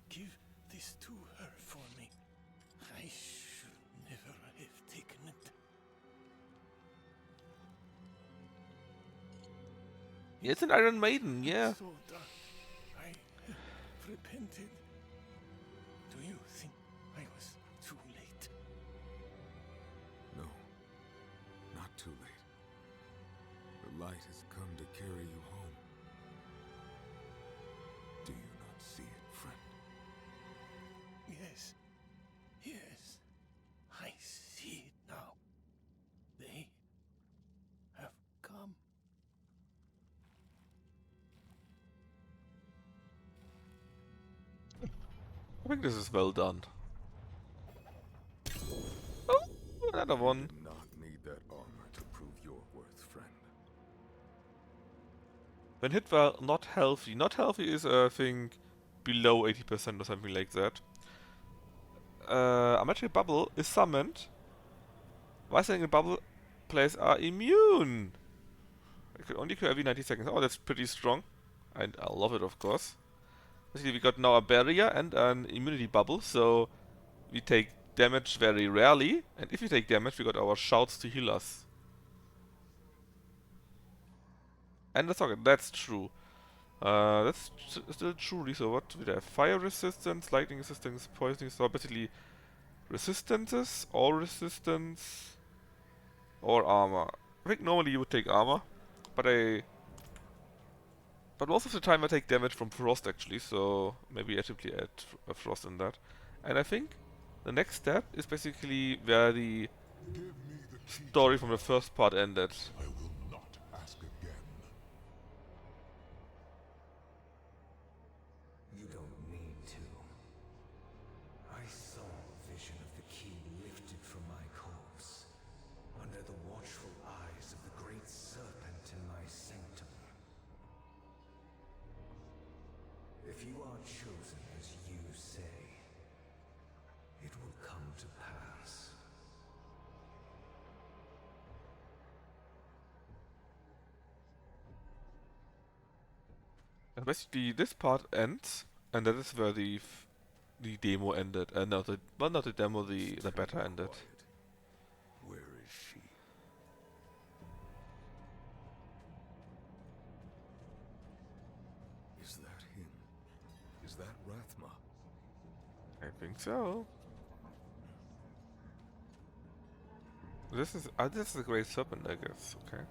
give this to her for me. I should never have taken it. It's an Iron Maiden, yeah. So done. I have repented. Do you think I was too late? No, not too late. The light has come to carry you home. Do you not see it, friend? Yes. Yes. I see it now. They have come. I think this is well done. Oh, another one. Did not need that armor to prove your worth, friend. When hit while not healthy. Not healthy is, I think, below 80% or something like that. A magic bubble is summoned. While staying in bubble, players are immune. It can only occur every 90 seconds. Oh, that's pretty strong. And I love it, of course. Basically, we got now a barrier and an immunity bubble, so we take damage very rarely. And if we take damage, we got our shouts to heal us. And that's true. That's still true. So what do we have? Fire resistance, lightning resistance, poisoning. So basically, resistances, all resistance, or armor. I think normally you would take armor, but most of the time I take damage from frost actually. So maybe I simply add a frost in that. And I think the next step is basically where the Give me the key. story from the first part ended. I will not ask again. You don't need to. I saw a vision of the key lifted from my corpse, under the watchful eyes of the great serpent in my sanctum. If you are chosen as you say, it will come to pass. And basically, this part ends, and that is where the demo ended. Not the demo, the beta ended. Quiet. Where is she? Is that him? Is that Rathma? I think so. This is the Great Serpent, I guess. Okay.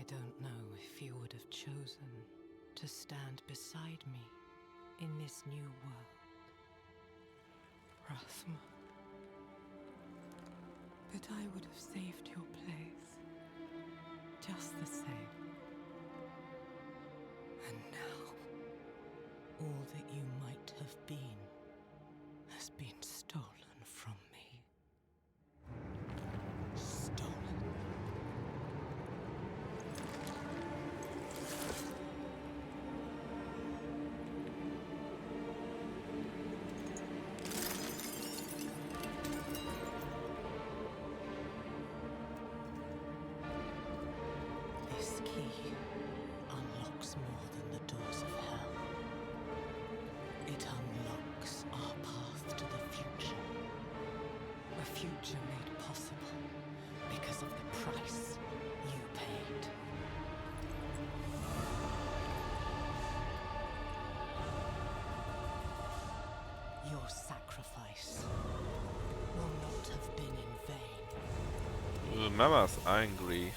I don't know if you would have chosen to stand beside me in this new world, Rathma. But I would have saved your place, just the same. And now, all that you might have been has been stolen from me. Stolen. This key unlocks more than the doors of hell. It unlocks our path to the future. A future made possible because of the price you paid. Your sacrifice will not have been in vain. Mama's angry.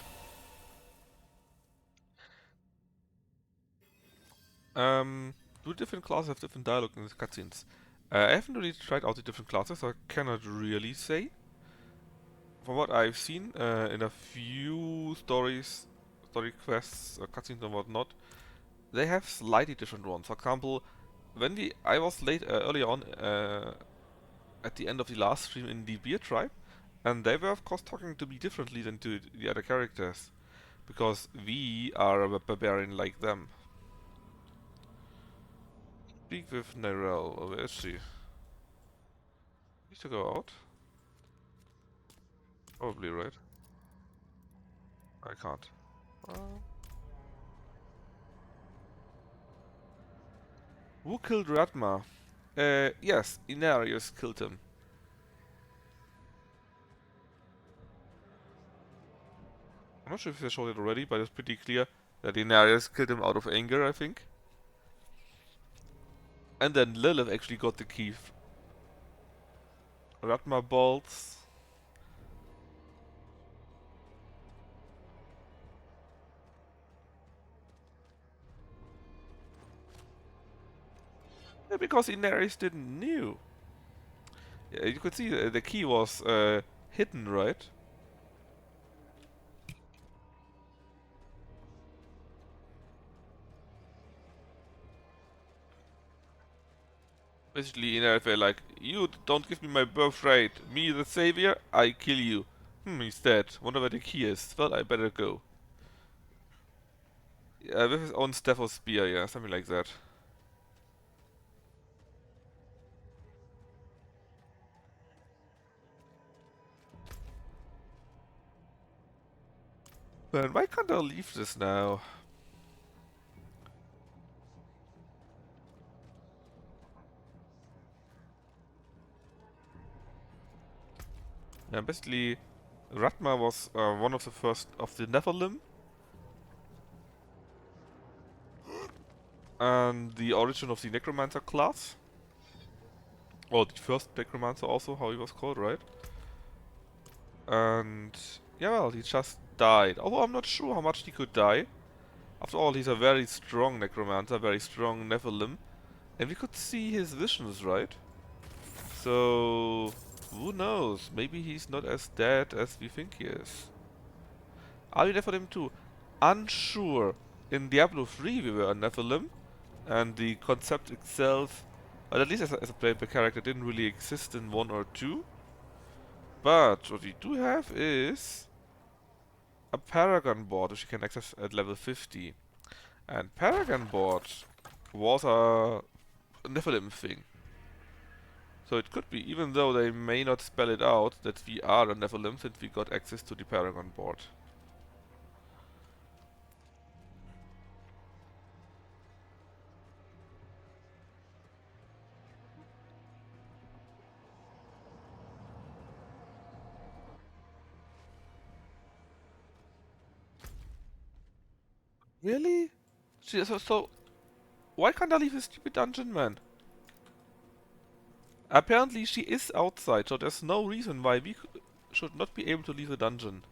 Do different classes have different dialogue in the cutscenes? I haven't really tried out the different classes, so I cannot really say. From what I've seen in a few story quests, cutscenes and whatnot, they have slightly different ones. For example, when I was late earlier on at the end of the last stream in the Beer Tribe, and they were of course talking to me differently than to the other characters, because we are a barbarian like them. Speak with Narelle. Oh, where is she? Need to go out? Probably, right? I can't. Who killed Ratma? Yes, Inarius killed him. I'm not sure if I showed it already, but it's pretty clear that Inarius killed him out of anger, I think. And then Lilith actually got the key. Ratma bolts. Yeah, because Inarius didn't knew. Yeah, you could see the key was hidden, right? Basically, Inarius were like, you don't give me my birthright. Me, the savior, I kill you. He's dead. Wonder where the key is. Well, I better go. Yeah, with his own staff or spear, yeah, something like that. Man, why can't I leave this now? Yeah, basically, Ratma was one of the first of the Nephilim. And the origin of the Necromancer class. Or the first Necromancer also, how he was called, right? And yeah, well, he just died. Although I'm not sure how much he could die. After all, he's a very strong Necromancer, very strong Nephilim. And we could see his visions, right? So, who knows? Maybe he's not as dead as we think he is. Are we Nephilim too? Unsure. In Diablo 3 we were a Nephilim, and the concept itself, or at least as a playable character, didn't really exist in 1 or 2. But what we do have is a Paragon board, which you can access at level 50. And Paragon board was a Nephilim thing. So it could be, even though they may not spell it out, that we are a Nephilim since we got access to the Paragon board. Really? So why can't I leave this stupid dungeon, man? Apparently she is outside, so there's no reason why we should not be able to leave the dungeon.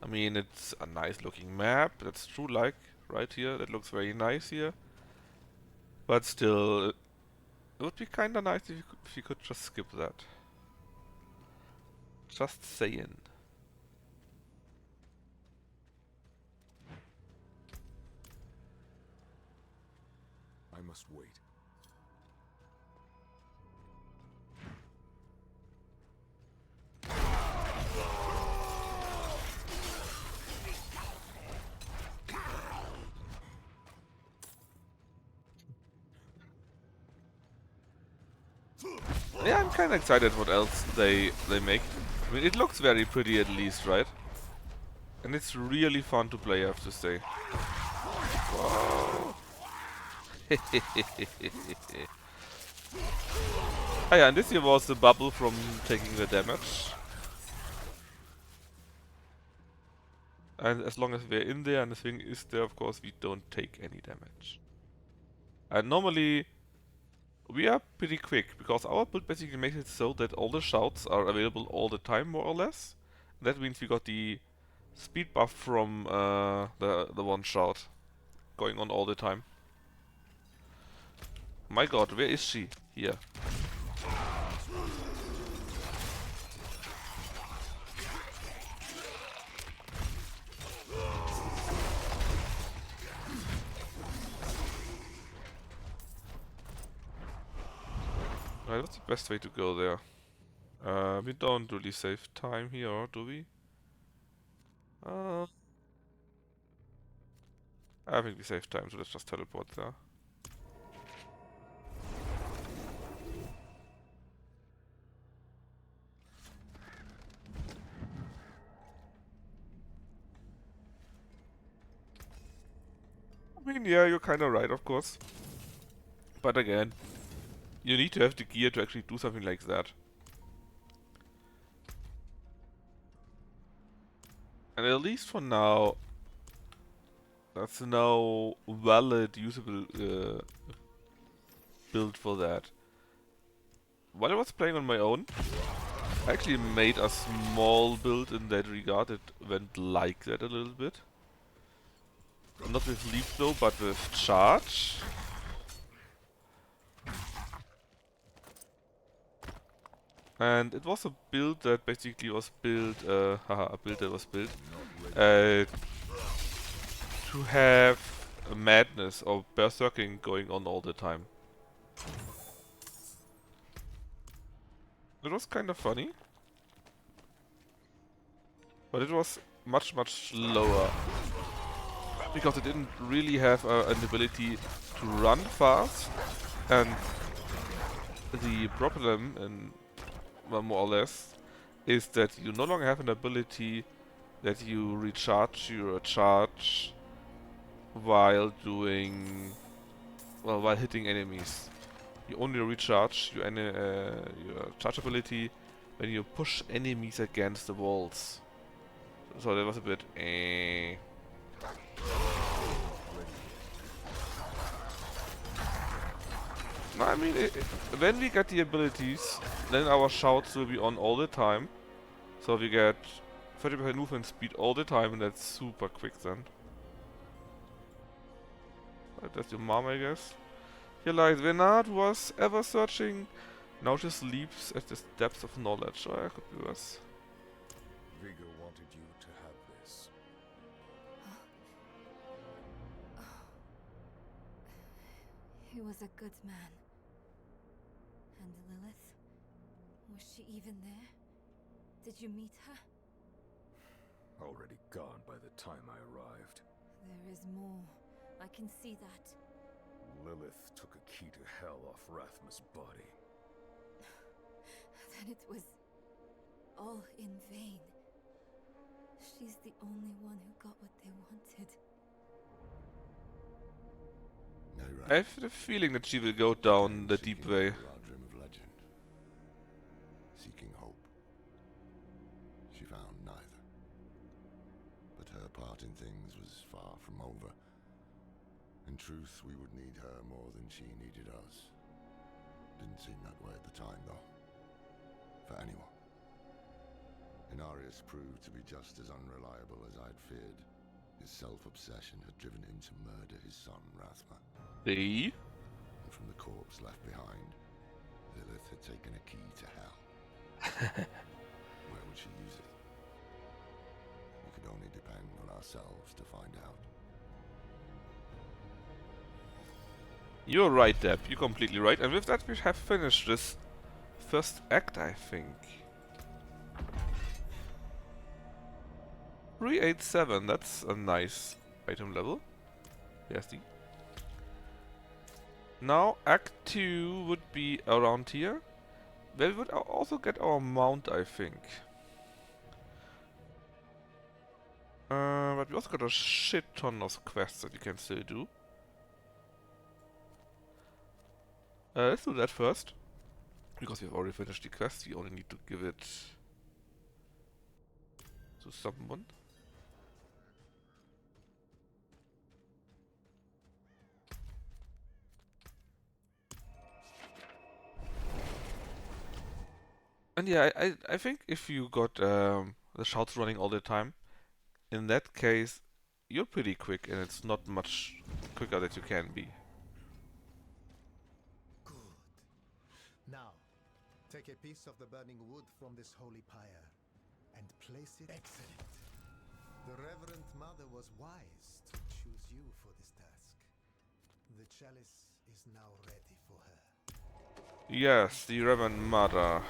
I mean, it's a nice looking map, that's true, like, right here, that looks very nice here. But still, it would be kinda nice if you could just skip that. Just saying. I must wait. Yeah, I'm kinda excited what else they make. I mean, it looks very pretty at least, right? And it's really fun to play, I have to say. Wow. Ah yeah, and this here was the bubble from taking the damage. And as long as we're in there and the thing is there, of course, we don't take any damage. And normally, we are pretty quick, because our build basically makes it so that all the shouts are available all the time, more or less. That means we got the speed buff from the one shout going on all the time. My god, where is she? Here. Right, what's the best way to go there? We don't really save time here, do we? I think we save time, so let's just teleport there. I mean, yeah, you're kinda right, of course. But again, you need to have the gear to actually do something like that. And at least for now, that's no valid, usable build for that. While I was playing on my own, I actually made a small build in that regard. It went like that a little bit. Not with leap though, but with charge. And it was a build that basically was built, a build that was built to have a madness or berserking going on all the time. It was kind of funny, but it was much slower because it didn't really have an ability to run fast, and the problem, and well, more or less, is that you no longer have an ability that you recharge your charge while doing, well, while hitting enemies. You only recharge your charge ability when you push enemies against the walls. So that was a bit No, I mean, when we get the abilities, then our shouts will be on all the time. So we get 30% movement speed all the time, and that's super quick then. That's your mom, I guess. Here lies Venard was ever searching. Now she sleeps at the depths of knowledge. Oh, I could be worse. Vigor wanted you to have this. He was a good man. And Lilith? Was she even there? Did you meet her? Already gone by the time I arrived. There is more. I can see that. Lilith took a key to hell off Rathma's body. Then it was all in vain. She's the only one who got what they wanted. No, I have the feeling that she will go down the deep way. Of legend. Seeking hope. She found neither. But her part in things was far from over. In truth, we would need her more than she needed us. Didn't seem that way at the time, though. For anyone. In Inarius proved to be just as unreliable as I'd feared. His self-obsession had driven him to murder his son, Rathma. The And from the corpse left behind, Lilith had taken a key to hell. Where would she use it? We could only depend on ourselves to find out. You're right, Deb. You're completely right. And with that, we have finished this first act, I think. 387. That's a nice item level. Yes, the. Now, Act 2 would be around here. Where we would also get our mount, I think. But we also got a shit ton of quests that we can still do. Let's do that first. Because we've already finished the quest, we only need to give it to someone. And yeah, I think if you got the shouts running all the time, in that case, you're pretty quick and it's not much quicker that you can be. Good. Now, take a piece of the burning wood from this holy pyre and place it. Excellent. The Reverend Mother was wise to choose you for this task. The chalice is now ready for her. Yes, the Reverend Mother.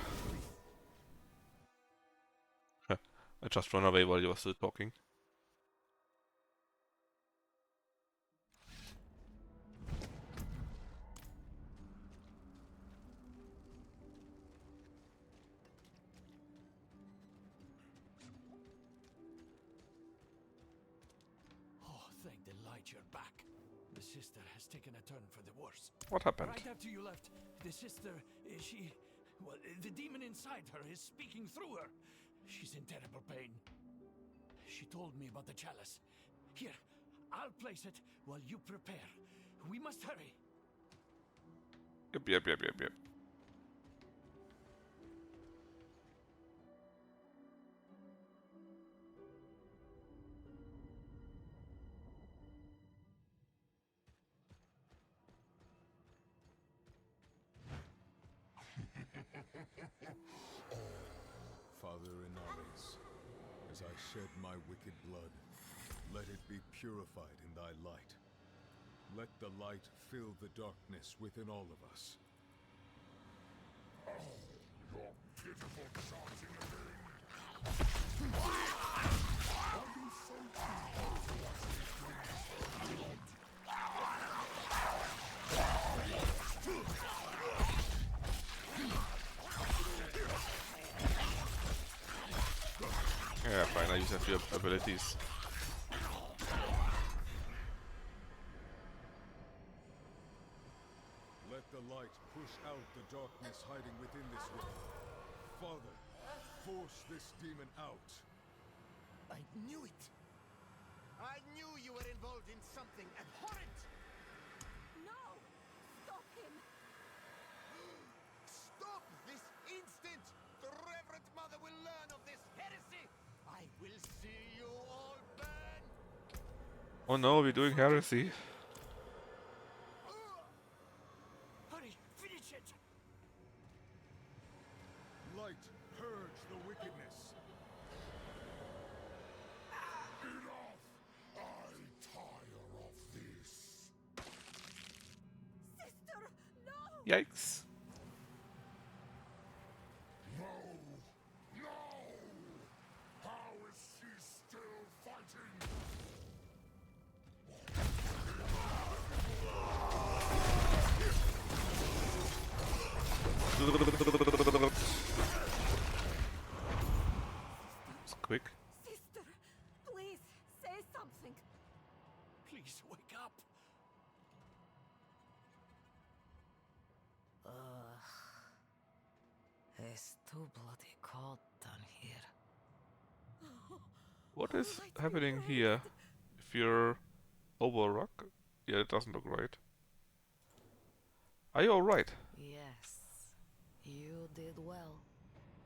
I just ran away while you were still talking. Oh, thank the light you're back. The sister has taken a turn for the worse. What happened? Right after you left, the sister, well, the demon inside her is speaking through her. She's in terrible pain. She told me about the chalice. Here, I'll place it while you prepare. We must hurry. Yep. Father Inarius, as I shed my wicked blood, let it be purified in thy light. Let the light fill the darkness within all of us. Oh, your pitiful chanting again. Are you so eager to watch me bleed? Yeah, fine, I use a few abilities. Let the light push out the darkness hiding within this world. Father, force this demon out. I knew it! I knew you were involved in something abhorrent! No! Stop him! Stop this instant! The Reverend Mother will learn of this heresy! I will see you all burn! Oh no, we're doing heresy. Hurry, finish it! Light, purge the wickedness. Enough! I tire of this. Sister, no! Yikes. No! No! How is she still fighting? It's quick. Sister, please, say something. Please wake up. It's too bloody cold down here. What is Alright, happening alright. here? If you're over a rock? Yeah, it doesn't look right. Are you alright? Yes, you did well.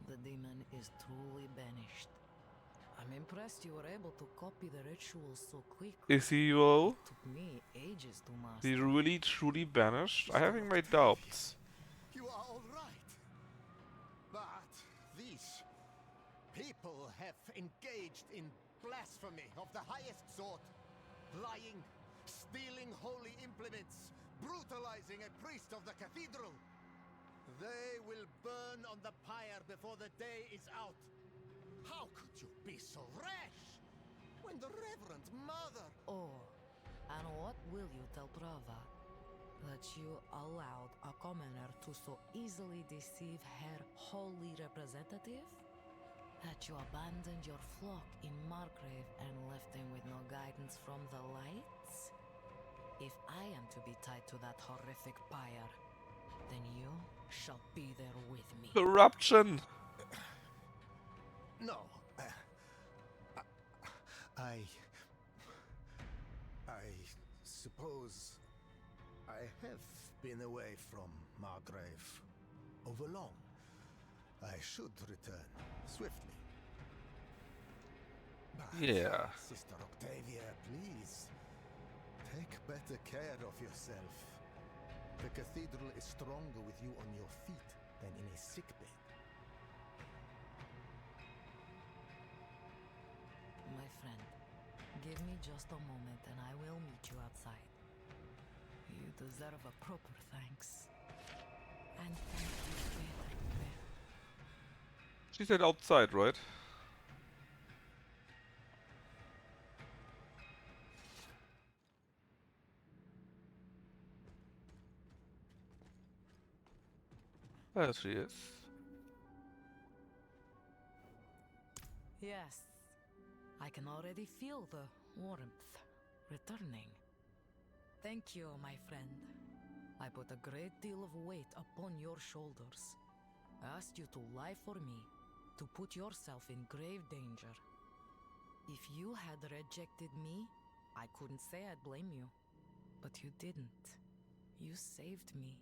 The demon is truly banished. I'm impressed you were able to copy the rituals so quickly. Is he though? It took me ages to Is he master. really truly banished? I Mr. having my Octavia, doubts. You are all right. But these people have engaged in blasphemy of the highest sort. Lying, stealing holy implements, brutalizing a priest of the cathedral. They will burn on the pyre before the day is out. How could you be so rash? When the Reverend Mother... Oh, and what will you tell Prava? That you allowed a commoner to so easily deceive her holy representative? That you abandoned your flock in Margrave and left them with no guidance from the lights? If I am to be tied to that horrific pyre, then you shall be there with me. Corruption! No. I suppose I have been away from Margrave overlong. I should return swiftly. But, Yeah. Sister Octavia, please, take better care of yourself. The cathedral is stronger with you on your feet than in a sickbed. My friend, give me just a moment and I will meet you outside. You deserve a proper thanks. And thank you very. She said outside, right? There she is. Yes, I can already feel the warmth returning. Thank you, my friend. I put a great deal of weight upon your shoulders. I asked you to lie for me, to put yourself in grave danger. If you had rejected me, I couldn't say I'd blame you. But you didn't. You saved me,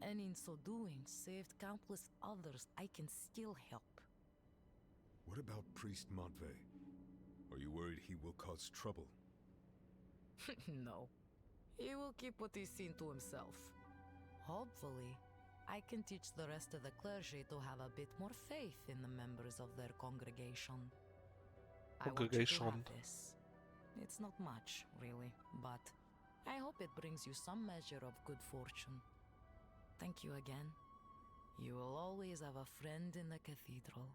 and in so doing, saved countless others I can still help. What about Priest Matvey? Are you worried he will cause trouble? No. He will keep what he's seen to himself. Hopefully, I can teach the rest of the clergy to have a bit more faith in the members of their congregation. I want you to have this. It's not much, really, but I hope it brings you some measure of good fortune. Thank you again. You will always have a friend in the cathedral.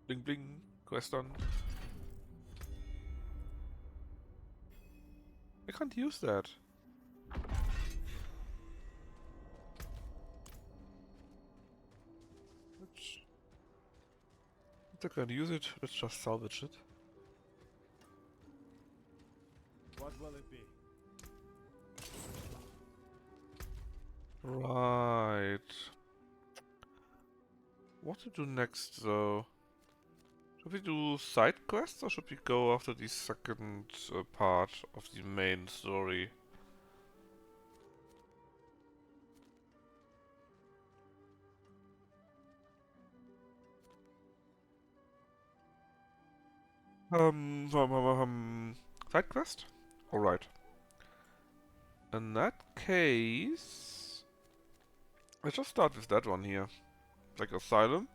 Bling bling. Quest done. I can't use that. I can't use it. Let's just salvage it. What will it be? Right. What to do next, though? Should we do side quests or should we go after the second part of the main story? Side quest? Alright. In that case, let's just start with that one here. Like Asylum.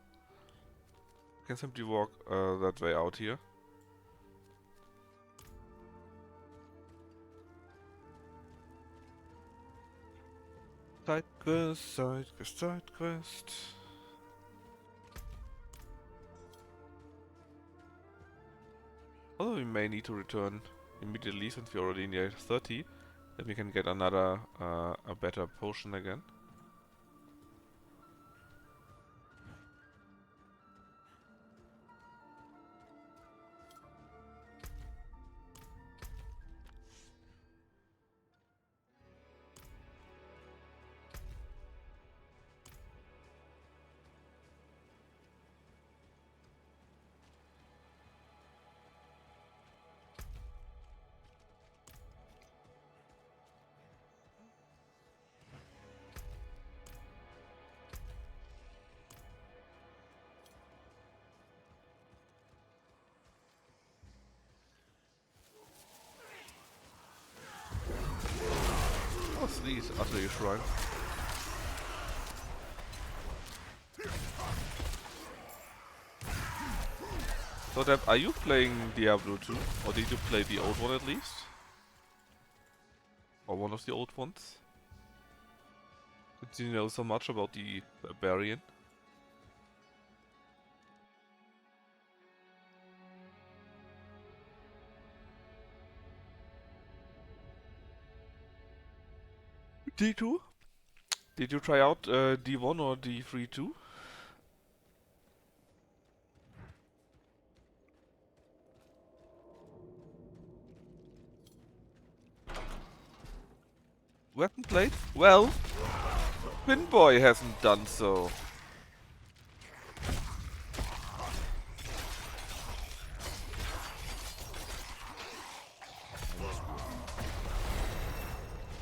You can simply walk that way out here. Side quest, side quest, side quest. Although we may need to return immediately since we're already in the 30, then we can get another, a better potion again. He's utterly shrine. So Deb, are you playing Diablo 2? Or did you play the old one at least? Or one of the old ones? Do you know so much about the Barbarian? D2? Did you try out D1 or D3 too? Weapon plate? Well, Pinboy hasn't done so.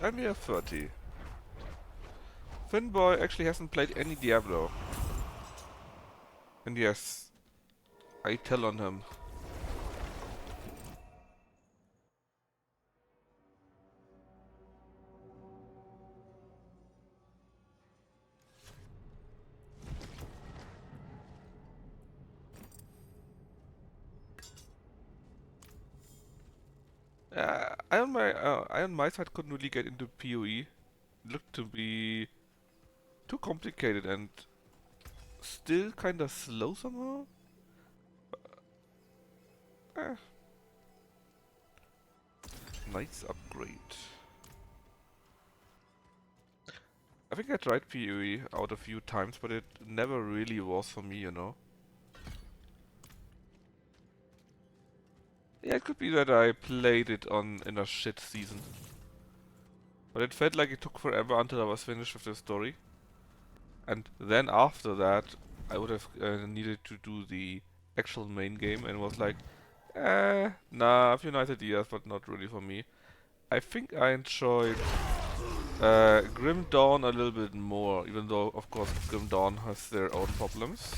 I'm here 30. Finboy actually hasn't played any Diablo. And yes, I tell on him. I on my side couldn't really get into PoE. It looked to be too complicated and still kinda slow somehow. Eh. Nice upgrade. I think I tried PoE out a few times, but it never really was for me, you know. Yeah, it could be that I played it in a shit season. But it felt like it took forever until I was finished with the story. And then after that, I would have needed to do the actual main game and was like, nah, a few nice ideas, but not really for me. I think I enjoyed Grim Dawn a little bit more, even though, of course, Grim Dawn has their own problems.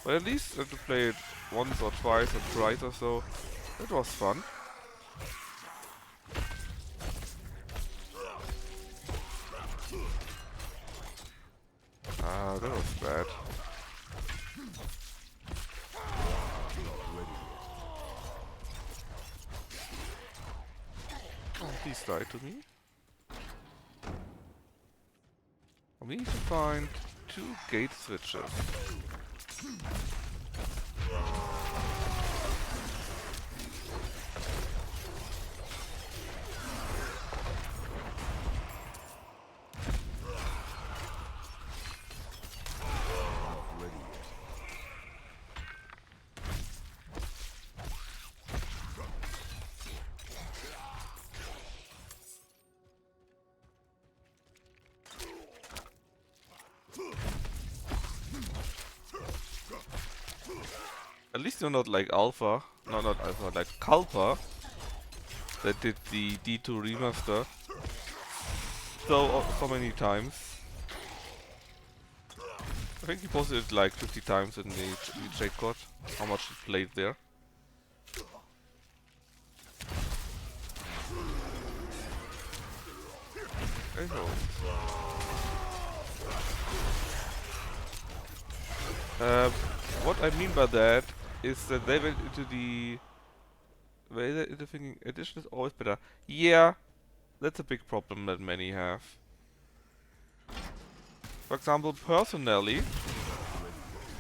But at least I had to play it once or twice or thrice or so. It was fun. Ah, that was bad. Oh, please die to me. We need to find 2 gate switches. At least you're not like Alpha, no, not Alpha, like Kalpa, that did the D2 remaster so many times. I think he posted it like 50 times in the trade code, how much he played there. Hey ho. What I mean by that is that they went into the way that into thinking addition is always better. Yeah, that's a big problem that many have. For example, personally,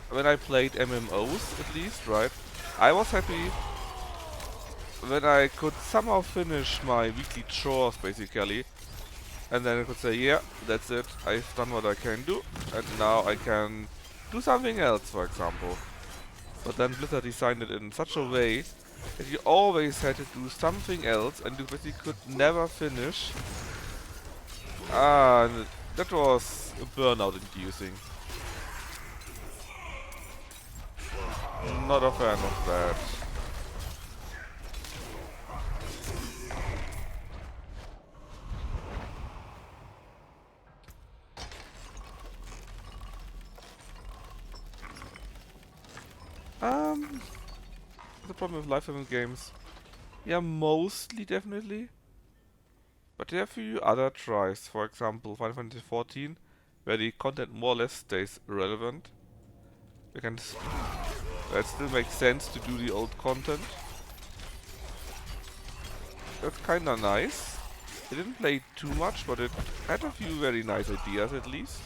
when I played MMOs at least, right, I was happy when I could somehow finish my weekly chores basically, and then I could say, yeah, that's it, I've done what I can do, and now I can do something else, for example. But then Blizzard designed it in such a way that you always had to do something else and you basically could never finish. And that was burnout inducing. Not a fan of that. The problem with live event games Yeah, mostly definitely. But there are a few other tries. For example, Final Fantasy XIV, where the content more or less stays relevant. We can it still makes sense to do the old content. That's kinda nice. It didn't play too much, but it had a few very nice ideas at least.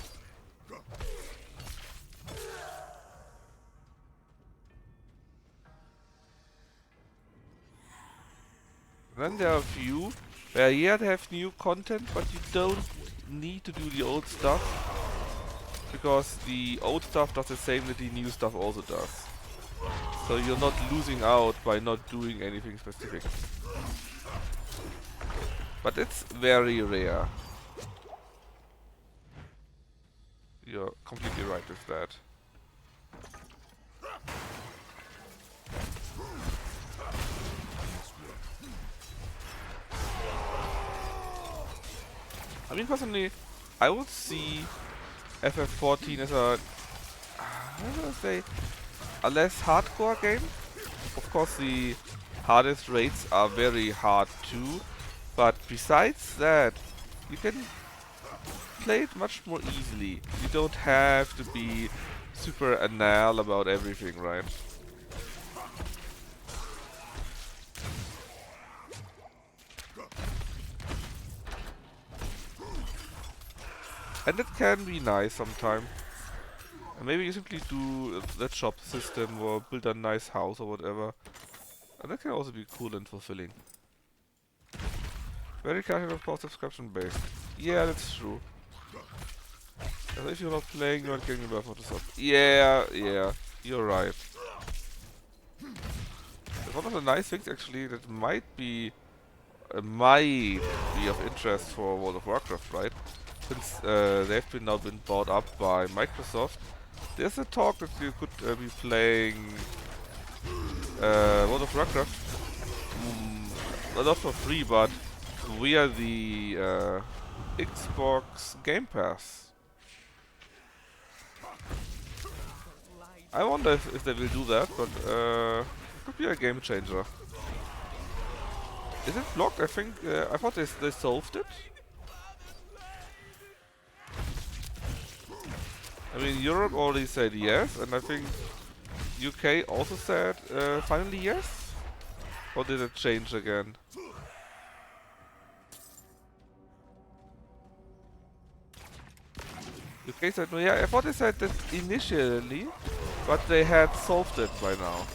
Then there are a few where yeah they have new content, but you don't need to do the old stuff because the old stuff does the same that the new stuff also does. So you're not losing out by not doing anything specific. But it's very rare. You're completely right with that. I mean, personally, I would see FF14 as a, how do I say, a less hardcore game. Of course, the hardest raids are very hard too, but besides that, you can play it much more easily. You don't have to be super anal about everything, right? And it can be nice sometimes. And maybe you simply do that shop system or build a nice house or whatever. And that can also be cool and fulfilling. Very casual, of course, subscription based. Yeah, that's true. And if you're not playing, you're not getting enough of the sub. Yeah, you're right. It's one of the nice things actually that might be of interest for World of Warcraft, right? Since they've now been bought up by Microsoft, there's a talk that you could be playing World of Warcraft, not for free, but via the Xbox Game Pass. I wonder if they will do that, but it could be a game changer. Is it blocked? I think I thought they solved it. I mean, Europe already said yes, and I think UK also said finally yes. Or did it change again? UK said no. Yeah, I thought they said that initially, but they had solved it by now.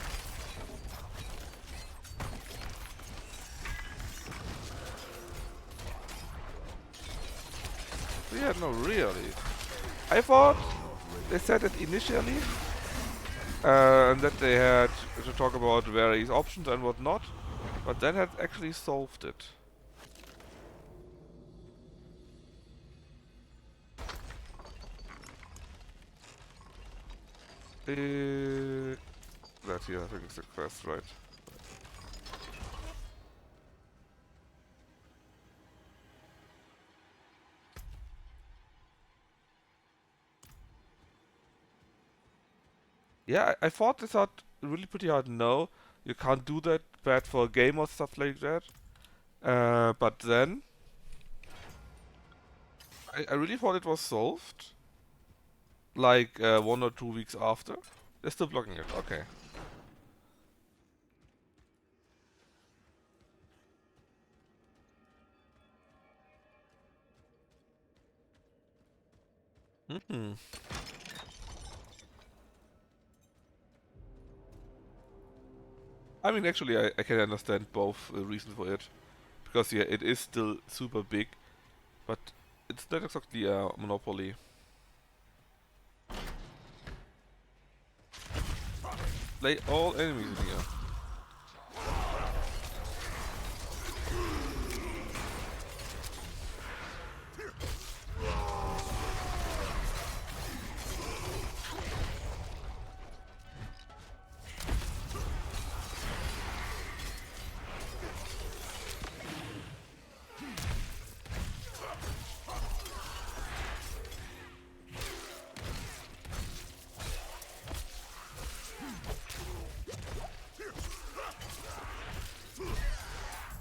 Yeah, no, really. I thought they said it initially, and that they had to talk about various options and whatnot, but then had actually solved it. That here, I think is the quest, right? Yeah, I thought this out really pretty hard. No, you can't do that. Bad for a game or stuff like that. But then I really thought it was solved. Like 1 or 2 weeks after. They're still blocking it. Okay. Hmm. I mean, actually, I can understand both reasons for it. Because, yeah, it is still super big. But it's not exactly a monopoly. Play all enemies in here.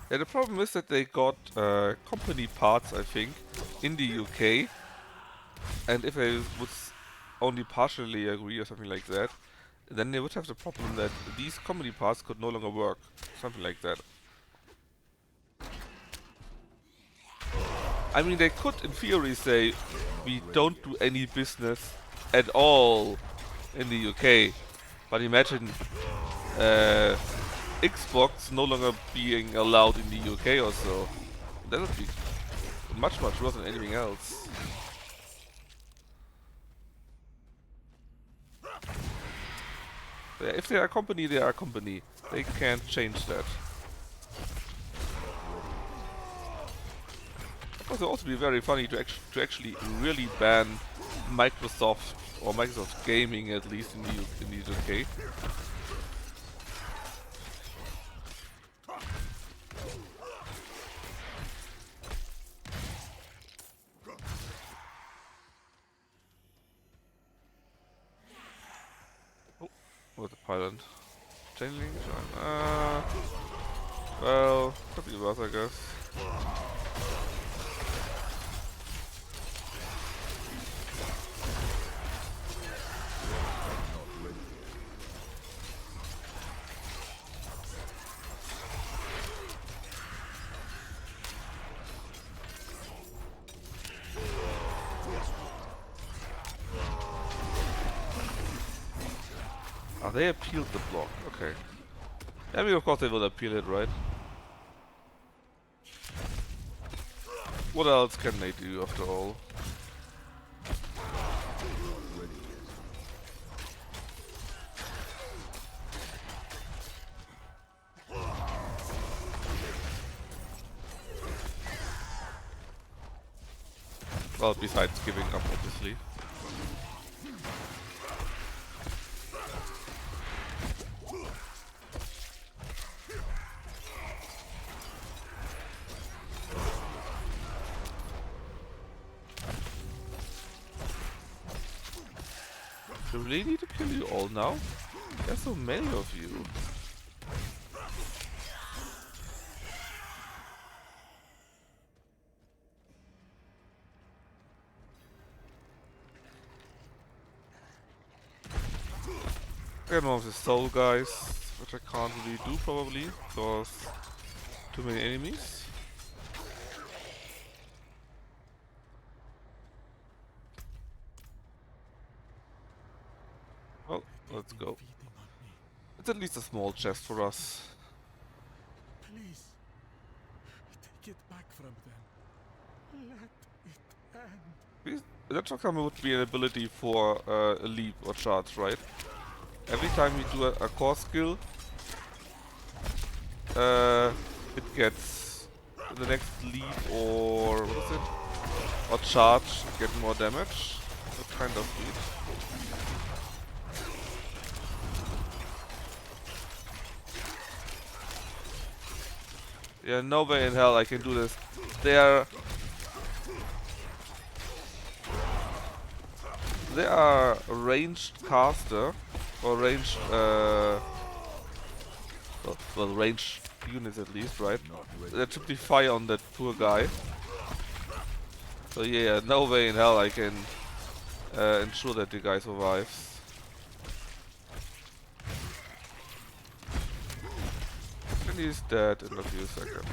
Yeah, the problem is that they got company parts, I think, in the UK, and if they would only partially agree or something like that, then they would have the problem that these company parts could no longer work, something like that. I mean, they could, in theory, say we don't do any business at all in the UK, but imagine Xbox no longer being allowed in the UK or so. That would be much, much worse than anything else. Yeah, if they are a company, they are a company. They can't change that. It would also be very funny to actually really ban Microsoft or Microsoft Gaming, at least in the UK. Oh, what the pilot? Changing? Well, could be worse, I guess. Ah, they appealed the block. Okay. I mean, of course they will appeal it, right? What else can they do after all? Well, besides giving up, obviously. Do we really need to kill you all now? There's so many of you. Get one of the soul guys, which I can't really do probably, because too many enemies. Well, let's go. It's at least a small chest for us. Please, take it back from them. Let it end. Electrocammer would be an ability for a leap or charge, right? Every time we do a core skill, it gets the next leap or what is it? Or charge, get more damage. That's kind of sweet. Yeah, no way in hell I can do this. They are a ranged caster or ranged well ranged units at least, right? That should be fire on that poor guy. So yeah, no way in hell I can ensure that the guy survives. And he's dead in a few seconds.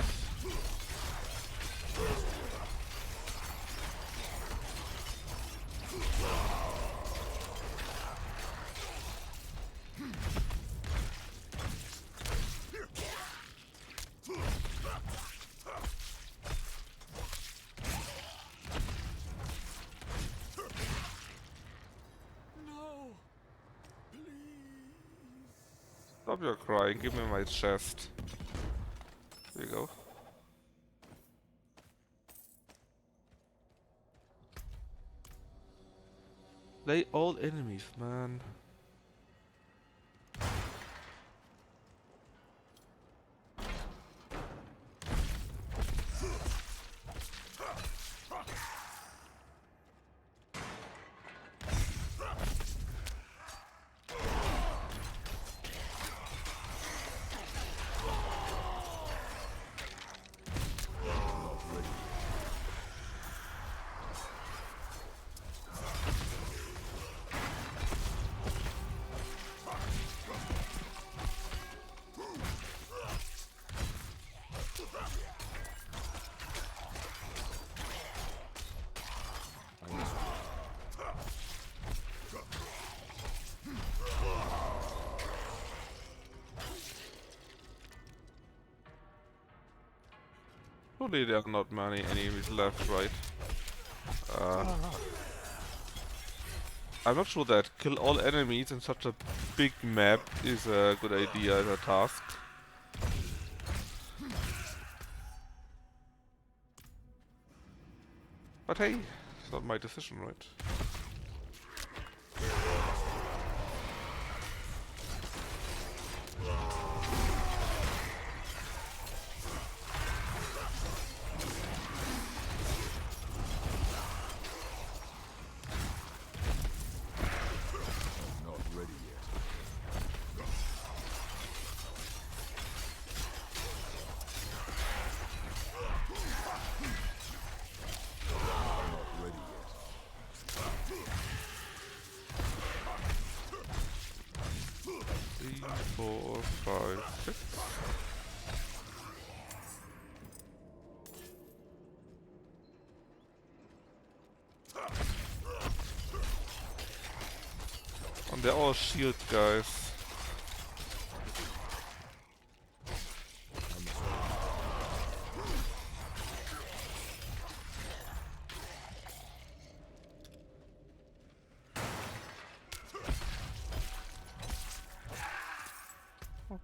Stop your crying, give me my chest. There you go. Slay all enemies, man. Surely there are not many enemies left, right? I'm not sure that kill all enemies in such a big map is a good idea as a task. But hey, it's not my decision, right? Not ready yet. Not ready yet. 3, 4, 5, 6. And they're all shield guys.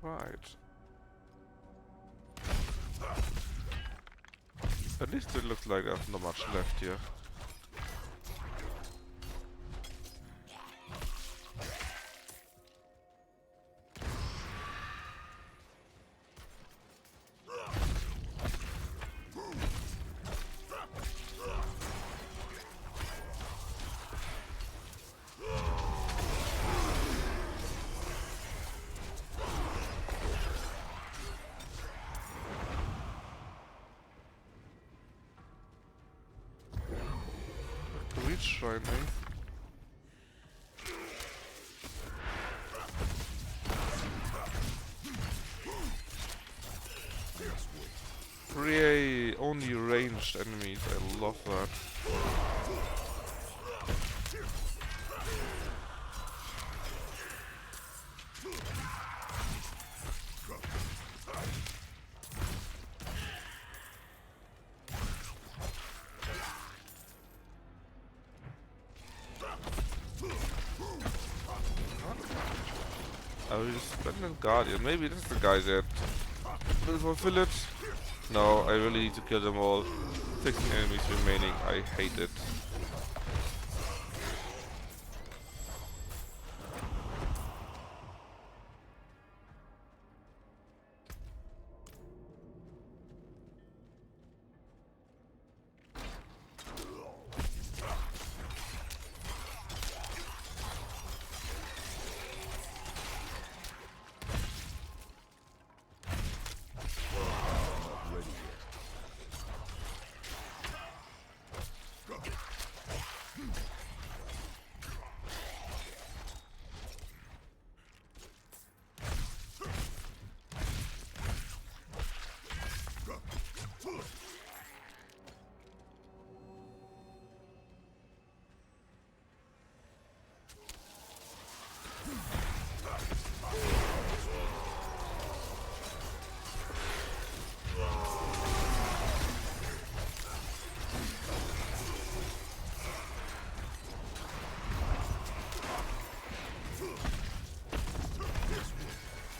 Alright. At least it looks like there's not much left here. The reach shrine, eh? Yay, only ranged enemies, I love that. I will spend a guardian, maybe this is the guy that will fulfill it. No, I really need to kill them all. 16 enemies remaining, I hate it.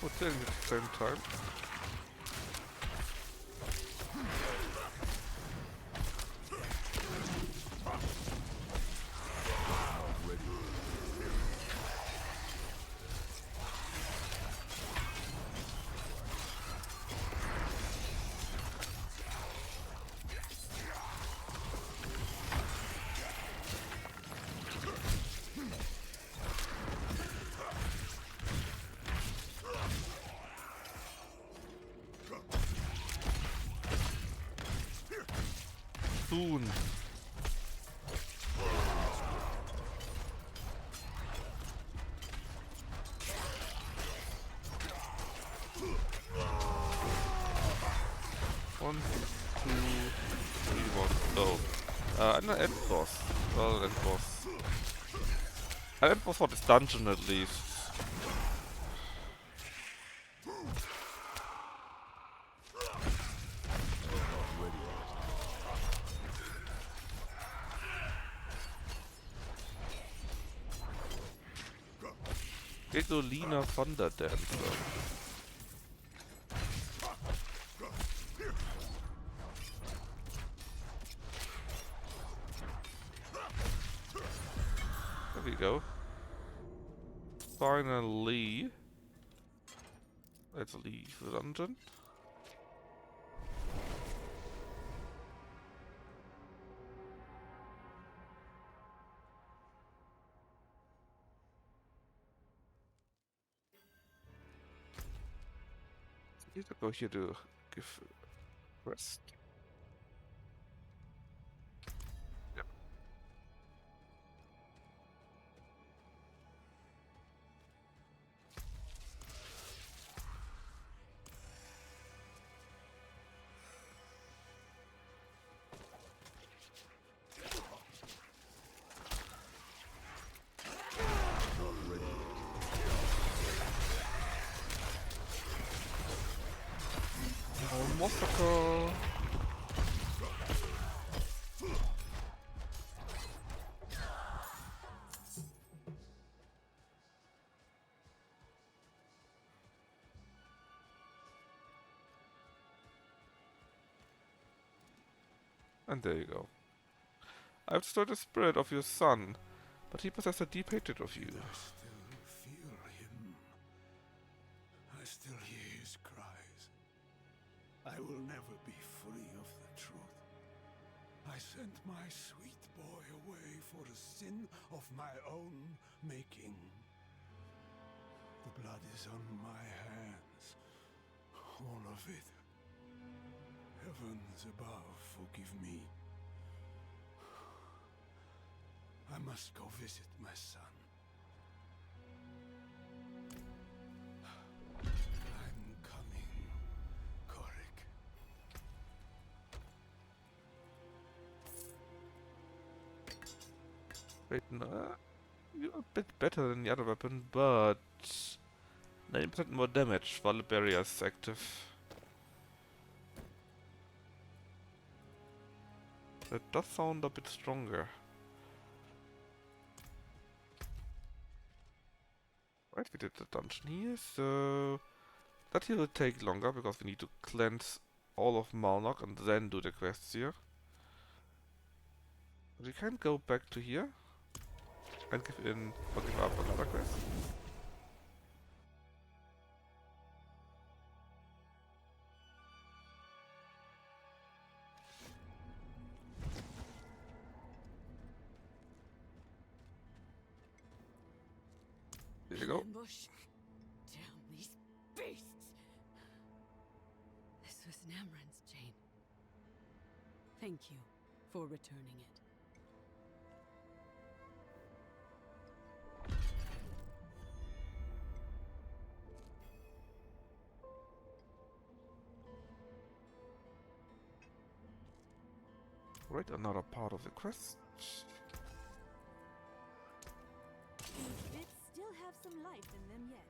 We're killing at the same time. Soon. One, two, three, one. Oh. And an end boss. Well, an end boss. An end boss for this dungeon at least. Not ready yet. Edolina Thunderdancer. There we go. Finally. Let's leave the dungeon. Need to go here to give rest. Yep. Massacre! And there you go. I've destroyed the spirit of your son, but he possessed a deep hatred of you. I still feel him. I still hear his cries. I will never be free of the truth. I sent my sweet boy away for a sin of my own making. The blood is on my hands. All of it. Heavens above, forgive me. I must go visit my son. I'm coming, Korik. Wait, no. You're a bit better than the other weapon, but 9% more damage while the barrier is active. That does sound a bit stronger. Right, we did the dungeon here, so that here will take longer because we need to cleanse all of Malnock and then do the quests here. But we can go back to here and give in or give up another quest. Here you go. Ambush. Damn these beasts! This was Namran's chain. Thank you for returning it. Right, another part of the quest. These bits still have some life in them yet.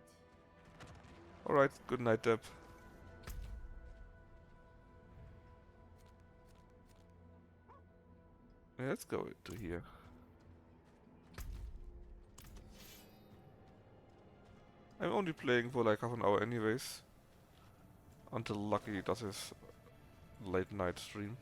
Alright, good night, Deb. Yeah, let's go to here. I'm only playing for like half an hour anyways. Until Lucky does his late night stream.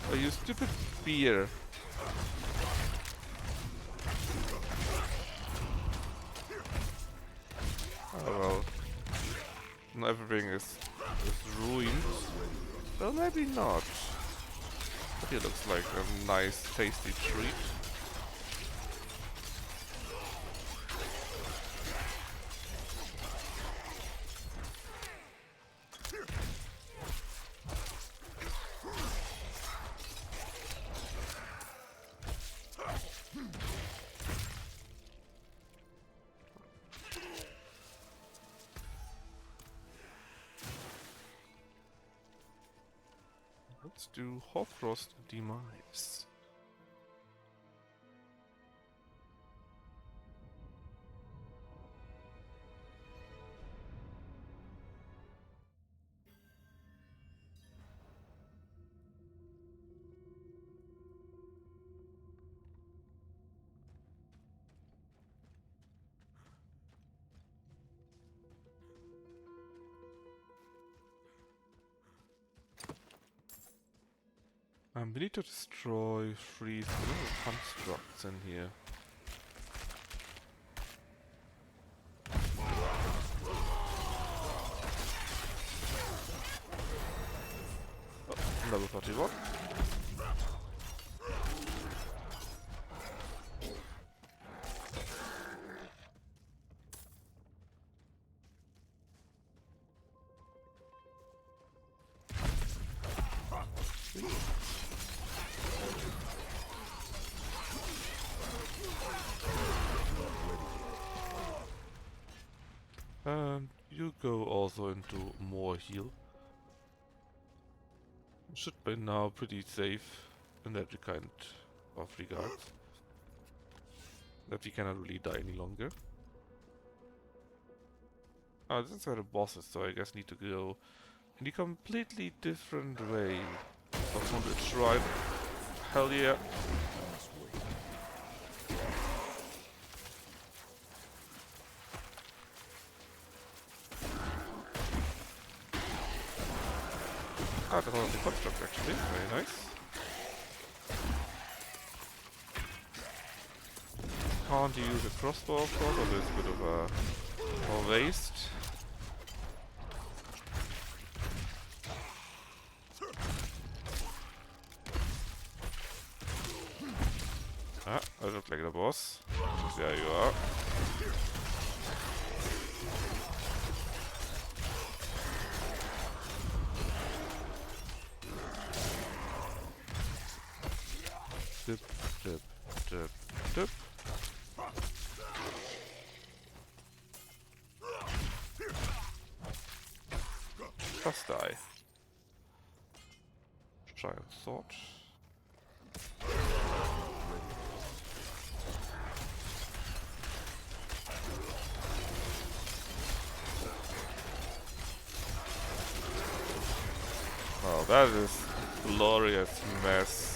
Oh, you stupid beer. Oh well. Now everything is ruined. Well, maybe not. But it looks like a nice, tasty treat. let's do Hoarfrost Demise. We need to destroy 3 little constructs in here. Oh, level 41. And you go also into more heal. Should be now pretty safe in that kind of regards. That we cannot really die any longer. Ah, this is where the boss is, so I guess need to go in a completely different way from the shrine. Hell yeah. Ah, that's one of the construct actually. Very nice. Can't use a crossbow of course, but it's a bit of a waste. Ah, I look like the boss. There you are. Dip, dip, dip, dip. Just die. Giant sword. Oh, that is glorious mess.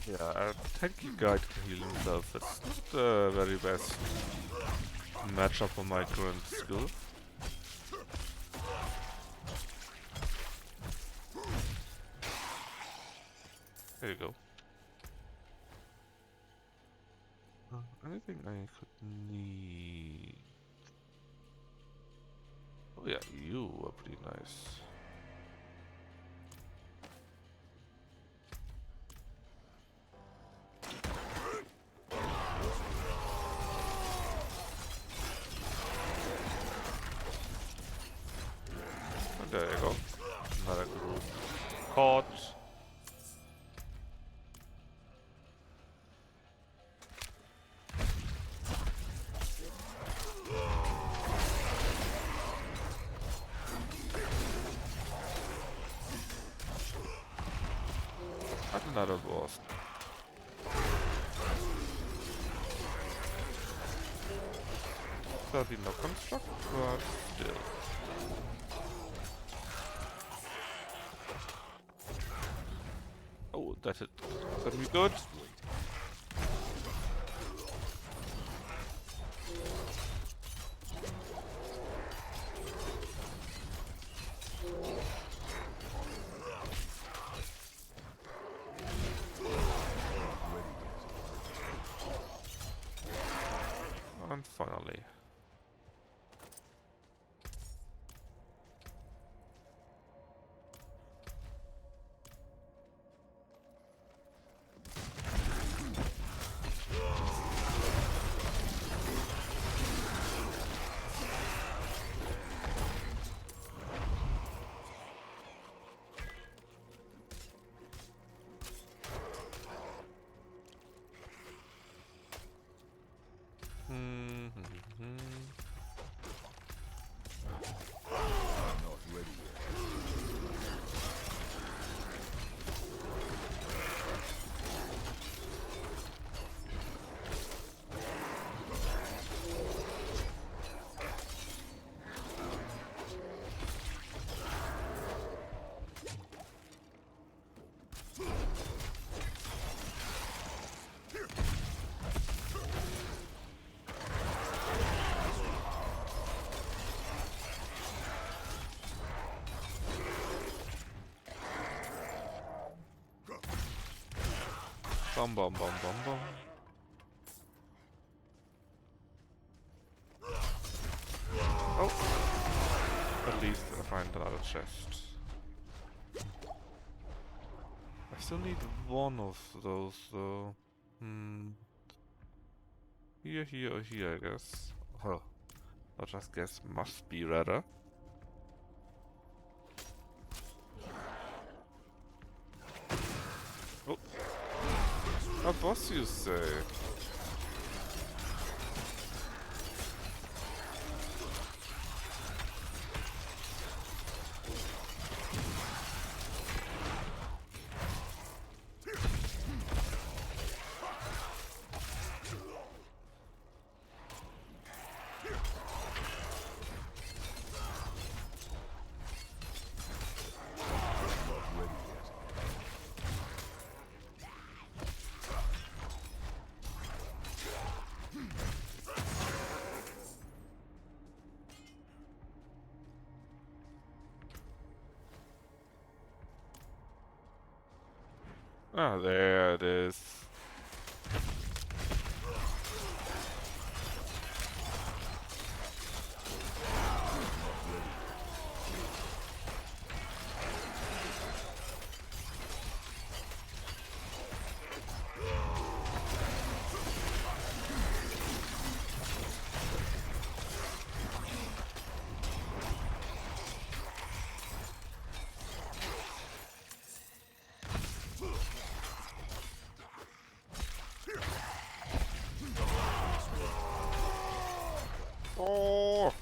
Yeah, a tanky guy can heal himself. It's not the very best matchup for my current skill. There you go. Anything I could need? Oh yeah, you are pretty nice. There you go. Another group caught. And another boss. Certainly no construct, but still. Oh, that's it. That'll be good. finally. Bum bum bum bum bum. Oh! At least I find another chest. I still need one of those though. Here, here, or here, I guess. Oh, I just guess must be rather. Oh! A boss, you say? Ah, there it is. Oh!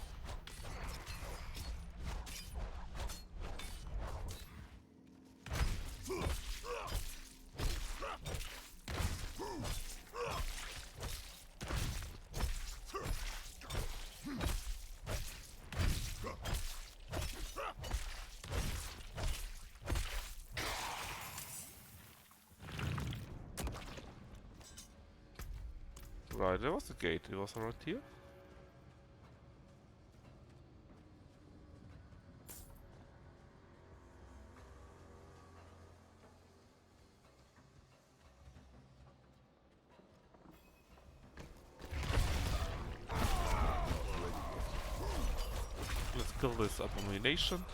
Right, there was a gate. It was right here. Let's kill this abomination.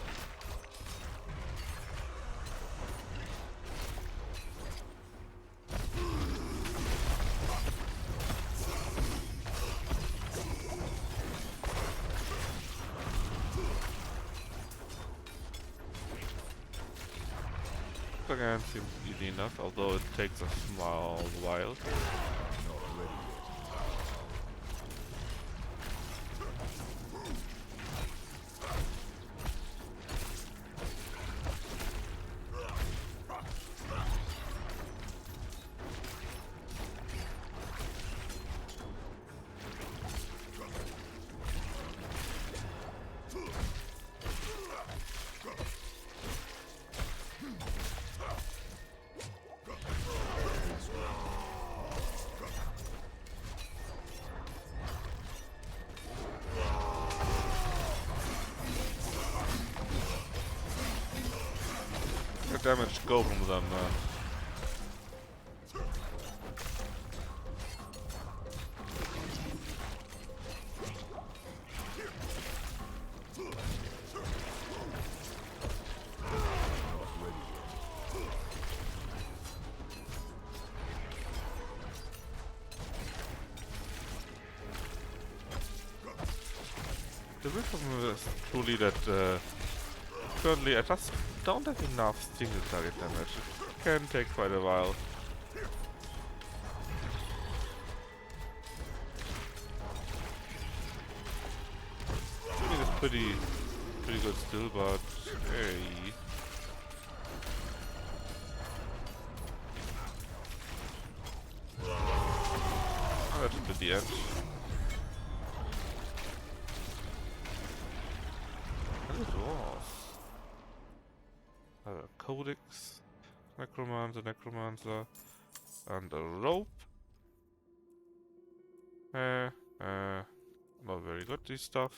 Again, seems easy enough, although it takes a small while. Damage go from them, man. The real problem is truly that currently I just don't have enough single target damage. It can take quite a while. I mean, it's pretty good still, but hey. Oh, that's at the end. And it was. Codex, necromancer, and a rope. Not very good, this stuff.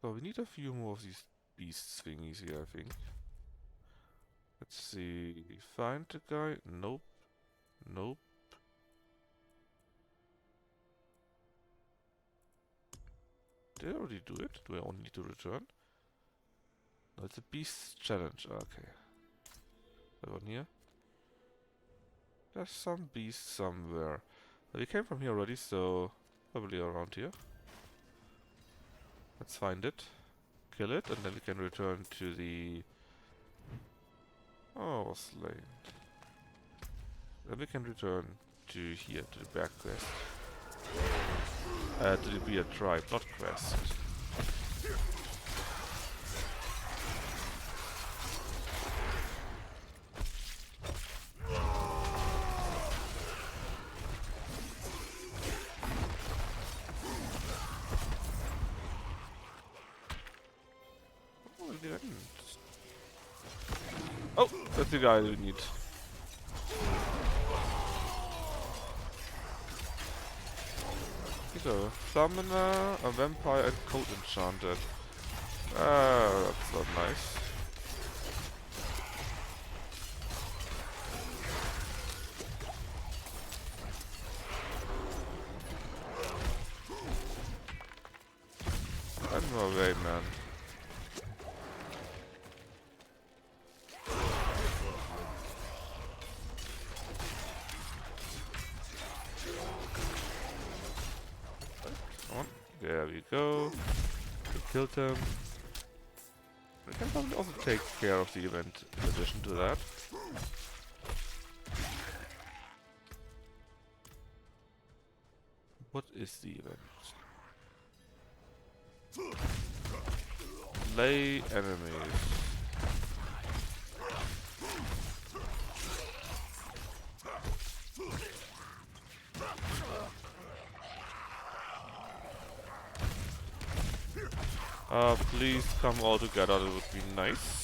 So we need a few more of these beast thingies here, I think. Let's see. Find the guy. Nope. Nope. Did I already do it? Do I only need to return? No, it's a beast challenge. Okay. That one here. There's some beast somewhere. We came from here already, so probably around here. Let's find it. Kill it, and then we can return to the... Oh, was slain. Then we can return to here, to the back quest. To the beard tribe, not quest. Oh, I didn't. Oh, that's the guy we need. So, summoner, a vampire, and code enchanted. That's not nice. No way, man. Come on. There we go. We killed him. We can probably also take care of the event in addition to that. What is the event? Slay enemies. Please come all together, that would be nice.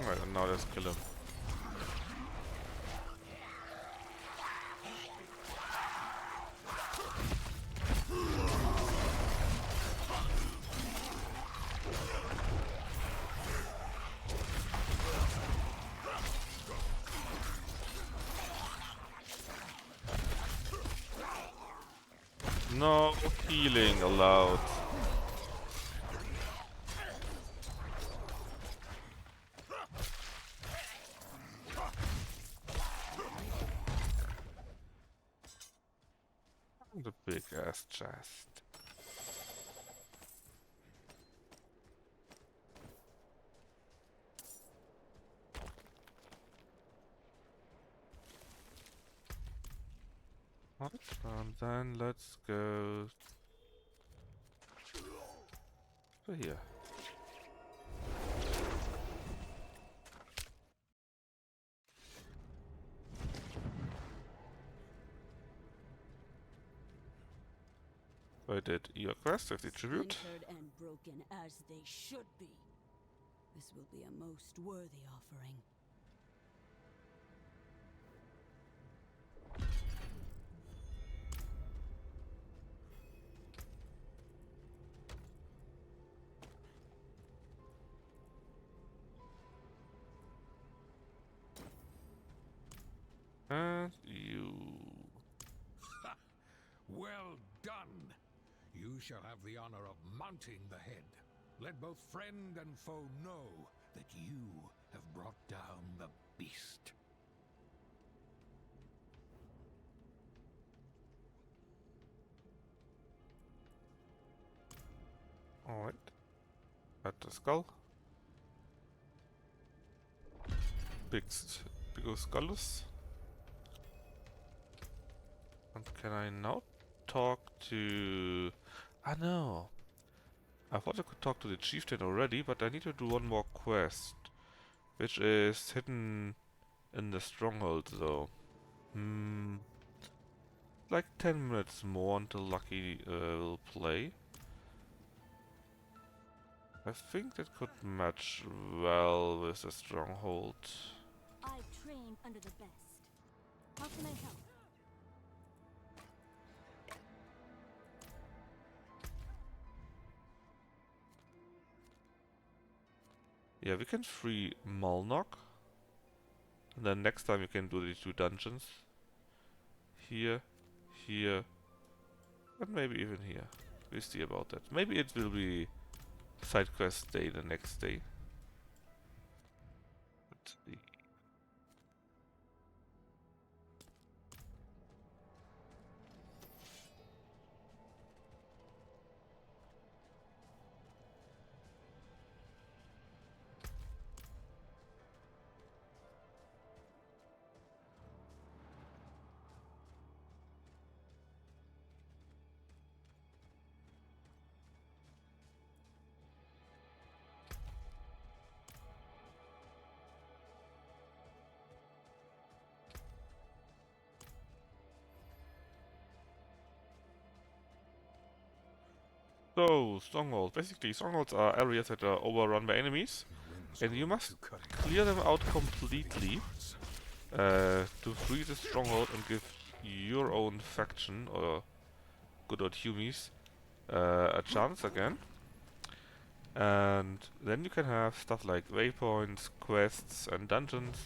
Alright, and now let's kill him. No healing allowed. The big ass chest. What? And then let's go to here. I did your quest with the tribute. Splintered and broken as they should be. This will be a most worthy offering. And you. Well done! You shall have the honor of mounting the head. Let both friend and foe know that you have brought down the beast. Alright. At the skull. Big skullus. And can I now talk to... Ah no! I thought I could talk to the chieftain already, but I need to do one more quest. Which is hidden in the stronghold though. Like 10 minutes more until Lucky will play. I think that could match well with the stronghold. I train under the best. How can I help? Yeah, we can free Malnock. And then next time we can do the 2 dungeons. Here, here, and maybe even here. We'll see about that. Maybe it will be side quest day the next day. Let's see. So, strongholds. Basically, strongholds are areas that are overrun by enemies, and you must clear them out completely to free the stronghold and give your own faction, or good old Humies, a chance again. And then you can have stuff like waypoints, quests, and dungeons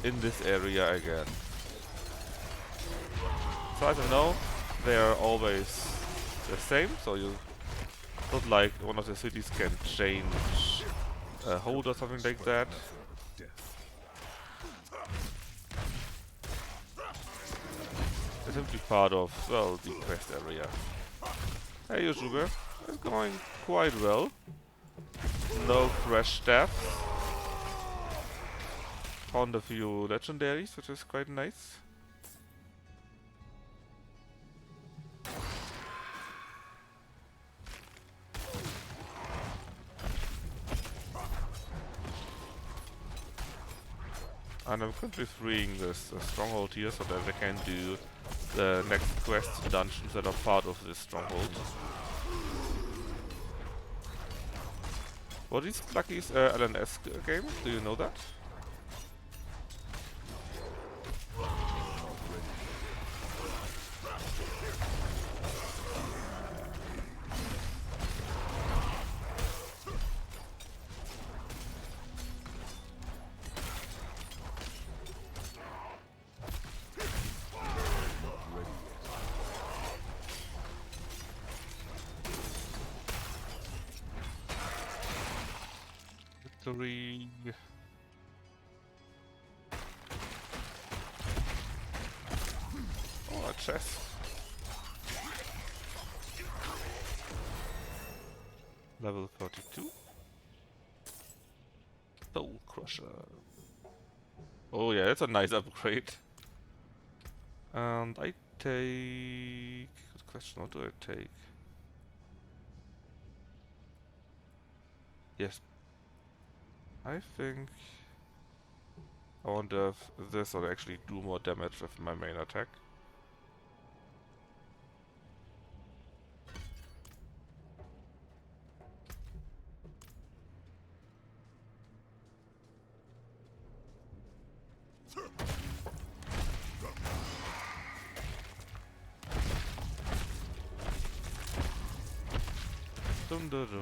in this area again. So as you know, they are always the same, so you not like one of the cities can change a hold or something like that. They're simply part of, well, the quest area. Hey Yosuke, it's going quite well. No crash deaths. Found a few legendaries, which is quite nice. And I'm currently freeing this stronghold here so that I can do the next quests and dungeons that are part of this stronghold. Were these Lucky's LNS game? Do you know that? Victory. Oh, a Level 32. Soul Crusher. Oh yeah, that's a nice upgrade. And I take... Good question, what do I take? Yes. I think... I wonder if this will actually do more damage with my main attack. Dum dum dum.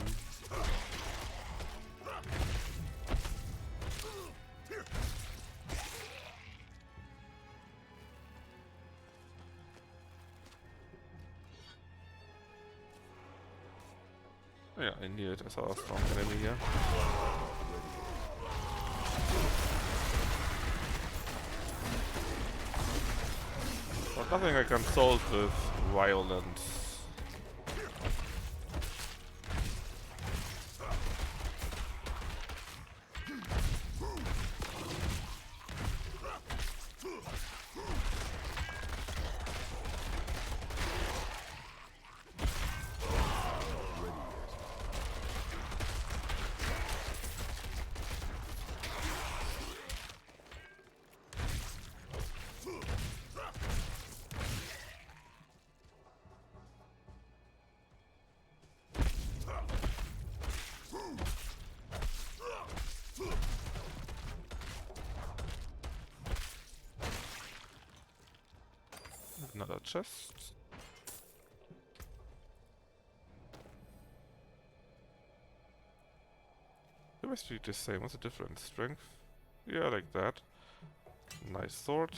Yeah, I knew it. I saw a strong enemy here. But nothing I can solve with violence. Another chest. They must be the same. What's the difference? Strength? Yeah, like that. Nice sword.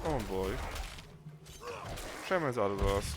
Come on, boy. Shamans are the worst.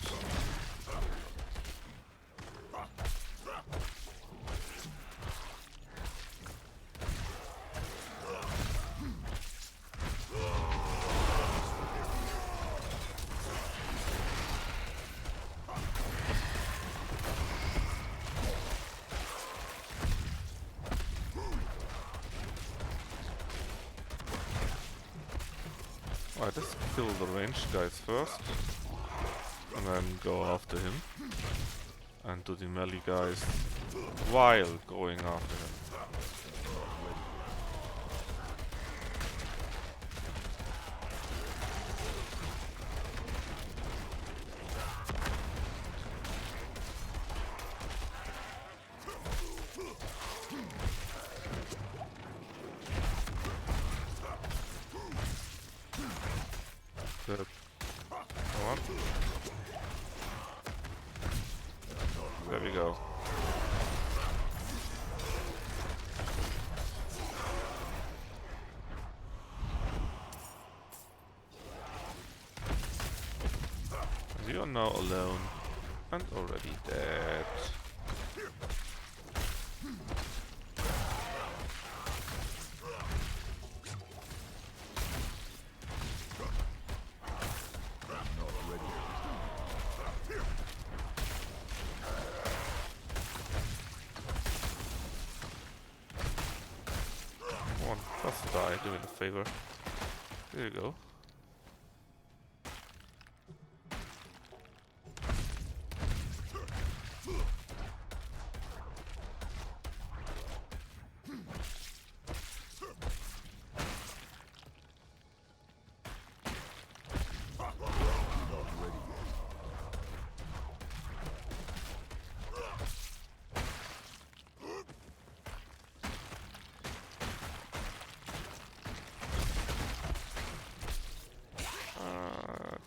Alright, let's kill the ranged guys first. And then go after him. And do the melee guys while going after him. Good. Come on. There we go. You are now alone and already dead. Come on, just die, do me a favor. There you go.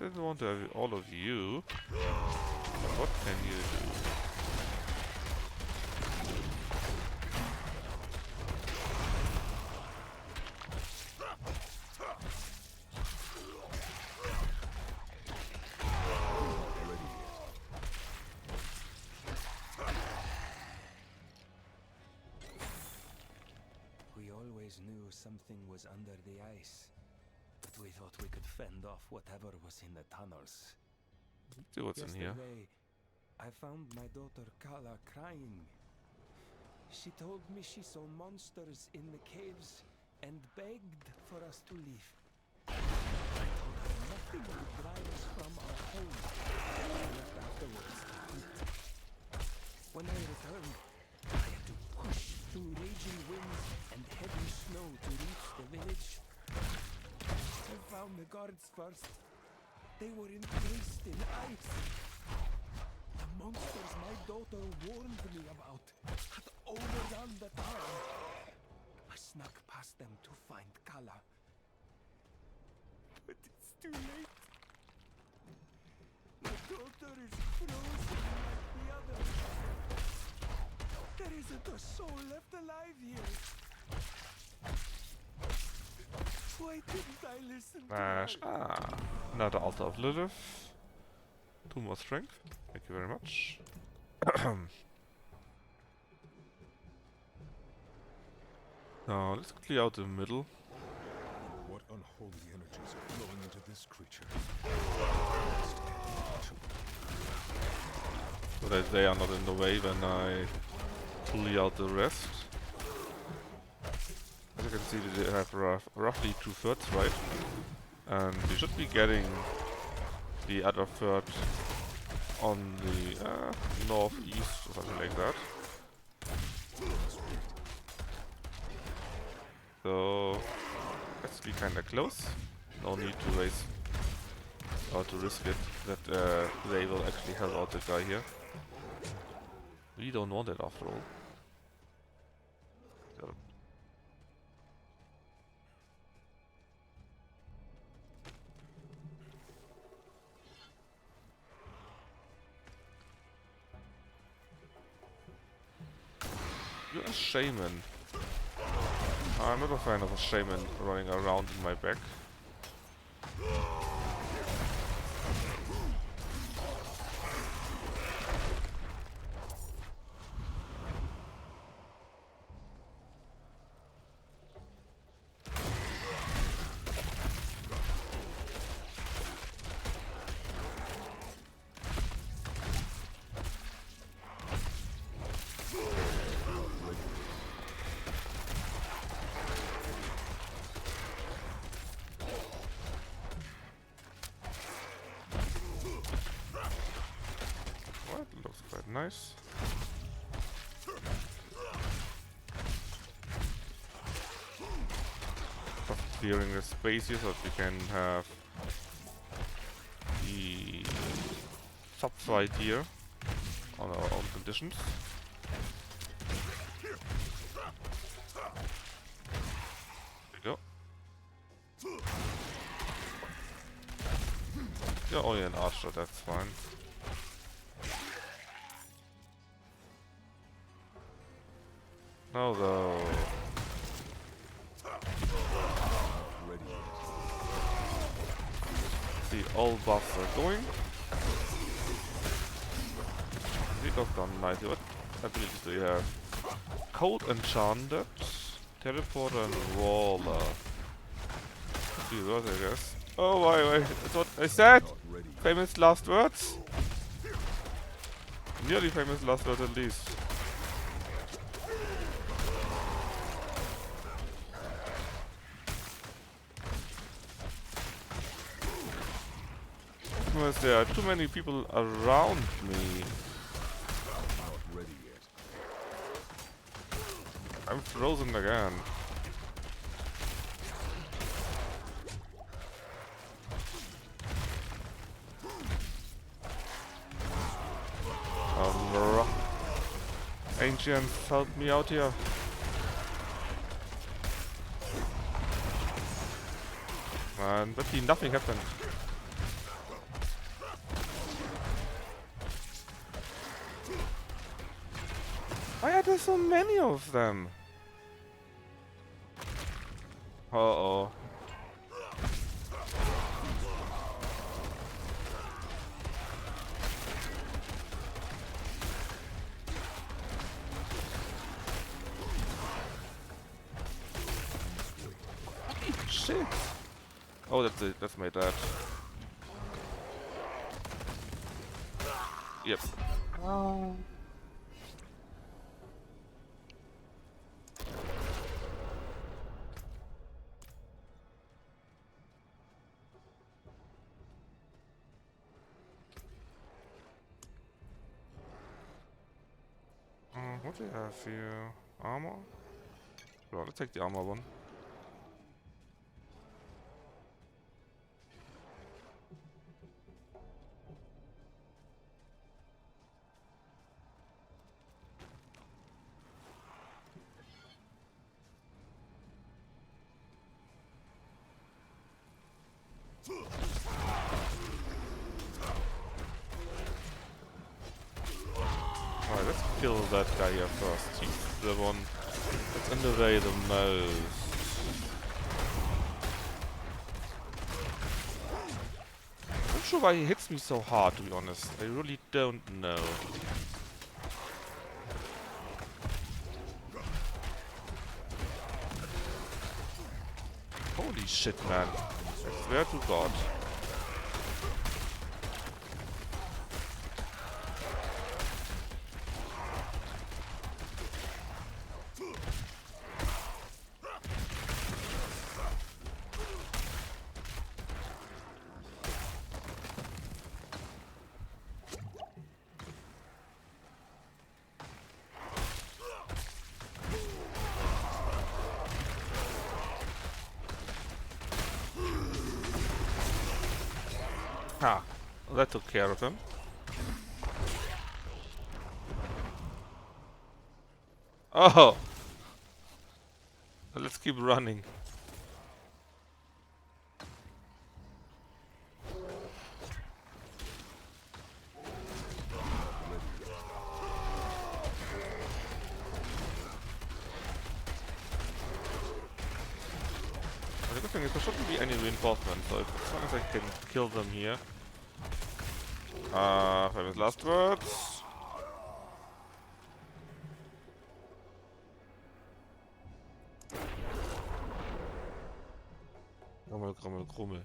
didn't want to have all of you. But what can you do? We always knew something was under the ice, but we thought we could fend off whatever was in the tunnels. Let's see what's in here. Yesterday, I found my daughter Kala crying. She told me she saw monsters in the caves and begged for us to leave. I told her nothing would drive us from our home. I left afterwards to hunt. When I returned, I had to push through raging winds and heavy snow to reach the village. I found the guards first. They were encased in ice. The monsters my daughter warned me about had overrun the town. I snuck past them to find Kala. But it's too late. My daughter is frozen like the others. There isn't a soul left alive here. Why didn't I listen to her? Ah, another altar of Lilith. 2 more strength. Thank you very much. Now let's clear out the middle. What unholy energies are flowing into this creature? So that they are not in the way when I clear out the rest. As you can see, they have roughly 2/3, right? And we should be getting the other third on the northeast or something like that. So let's be kinda close. No need to raise or to risk it that they will actually help out the guy here. We don't want it after all. So you're a shaman. I'm not a fan of a shaman running around in my back. Nice. Just clearing the space here so that we can have the top fight here on our own conditions. There we go. You're only an archer, that's fine. Now though. The old buffs are going. We got done nicely. What abilities do you have? Cold Enchanted, Teleporter and Waller. Few words, I guess. Oh wait, that's what I said! Famous last words? Nearly famous last words at least. There are too many people around me. I'm frozen again. Ancients, help me out here. Man, but nothing happened. there so many of them? Uh-oh. Shit. Oh, that's it. That's my dad. Yep. Oh. What do you have here? Armor? Well, let's take the armor one. Alright, let's kill that guy here first. He's the one that's in the way the most. I'm not sure why he hits me so hard, to be honest. I really don't know. Holy shit, man. I swear to God. Ha! Well, that took care of him. Oh! Let's keep running. The good thing is there shouldn't be any reinforcements, so as long as I can kill them here. Famous last words. Grummel, grummel, grummel.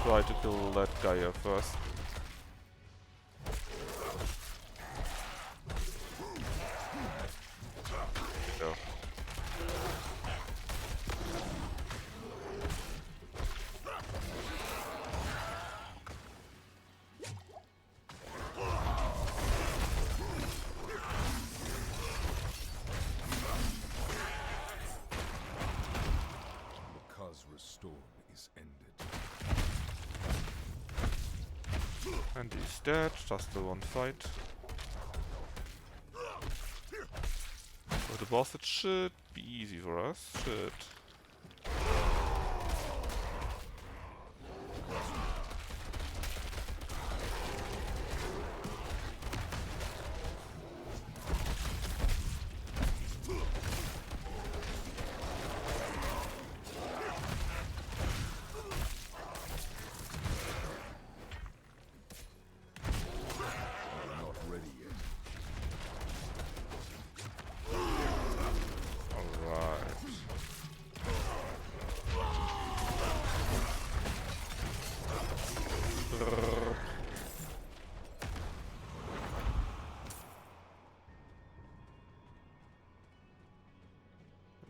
Try to kill that guy here first. Go. Because restored is ended. And he's dead, just the one fight. With the boss, it should be easy for us. Should. Not ready yet. Alright.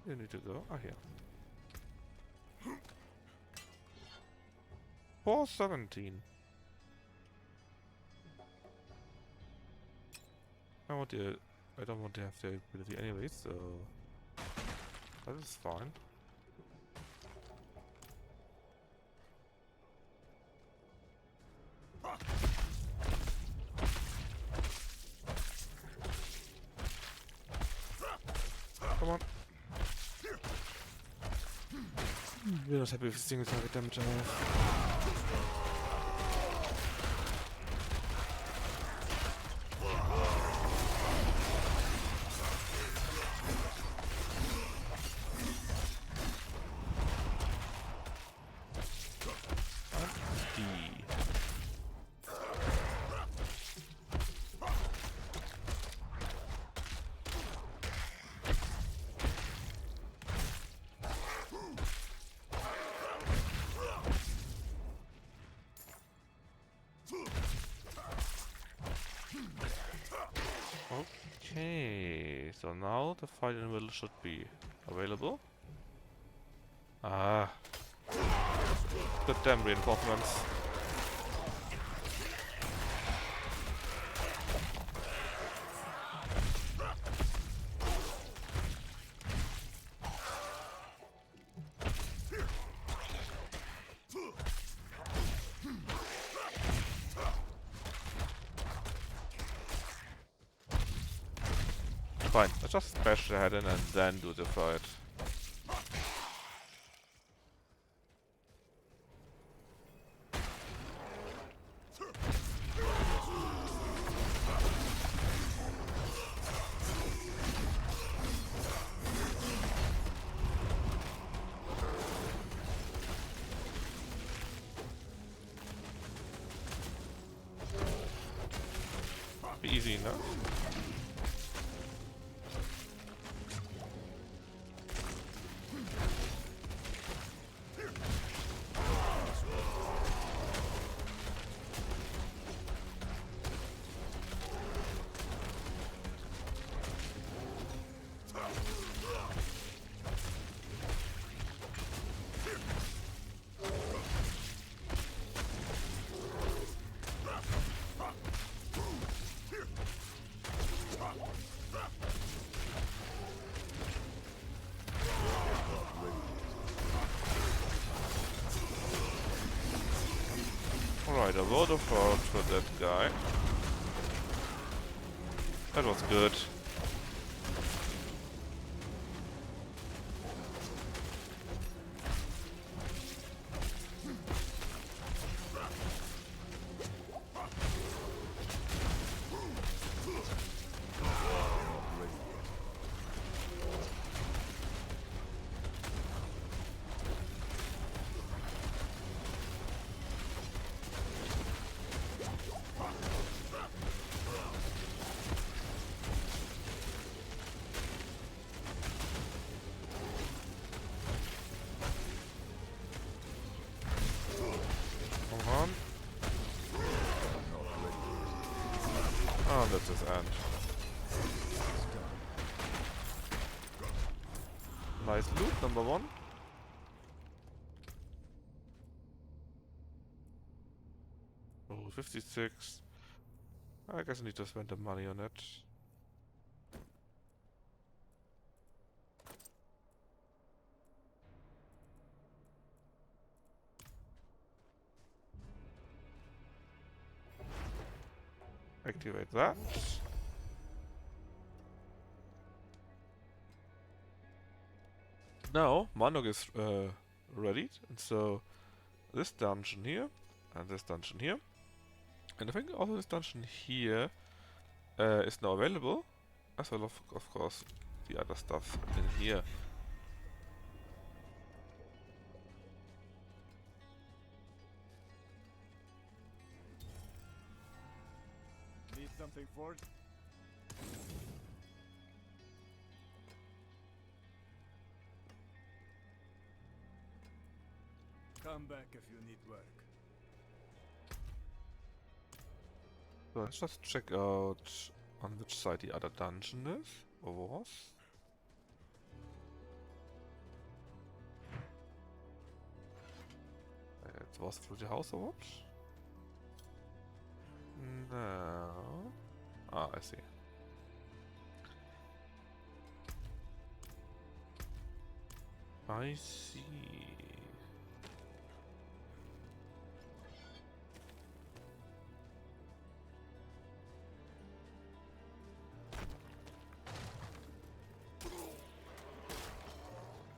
You need to go. Ah, here. 417. I don't want to have the ability anyway, so that is fine. come on. We're not happy with single target damage I have. Okay, so now the fight in the middle should be available. Ah, good damn reinforcements. Fine, let's just smash the head in and then do the fight. Be easy enough. Alright, a load of heart for that guy. That was good. Oh, that's his end. Nice loot, number one. Oh, 56. I guess I need to spend the money on it. Activate that. Now, Mandok is ready, and so this dungeon here, and this dungeon here, and I think also this dungeon here is now available, as well of course the other stuff in here. Need something forged? Come back if you need work. So let's just check out on which side the other dungeon is, or was. It was through the house or what? No. Ah, I see. I see.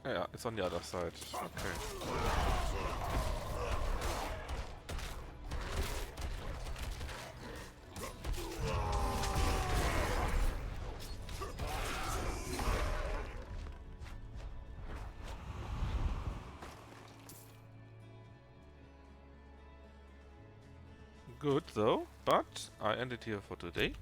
Yeah, it's on the other side. Okay. Good though, but I end it here for today.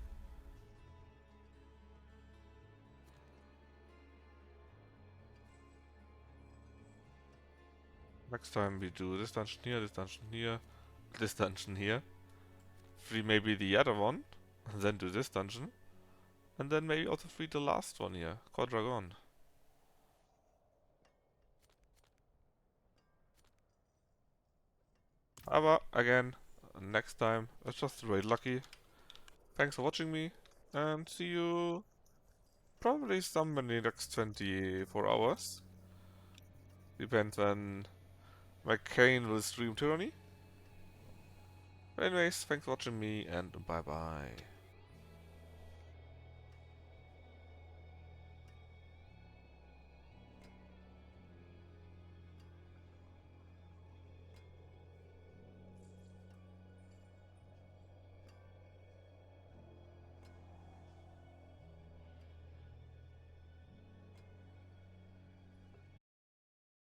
Next time we do this dungeon here, this dungeon here, this dungeon here. Free maybe the other one, and then do this dungeon. And then maybe also free the last one here, Quadragon. Aber, again, next time, it's just very lucky. Thanks for watching me, and see you probably some in the next 24 hours. Depends when my Kane will stream Tyranny. But anyways, thanks for watching me, and bye bye.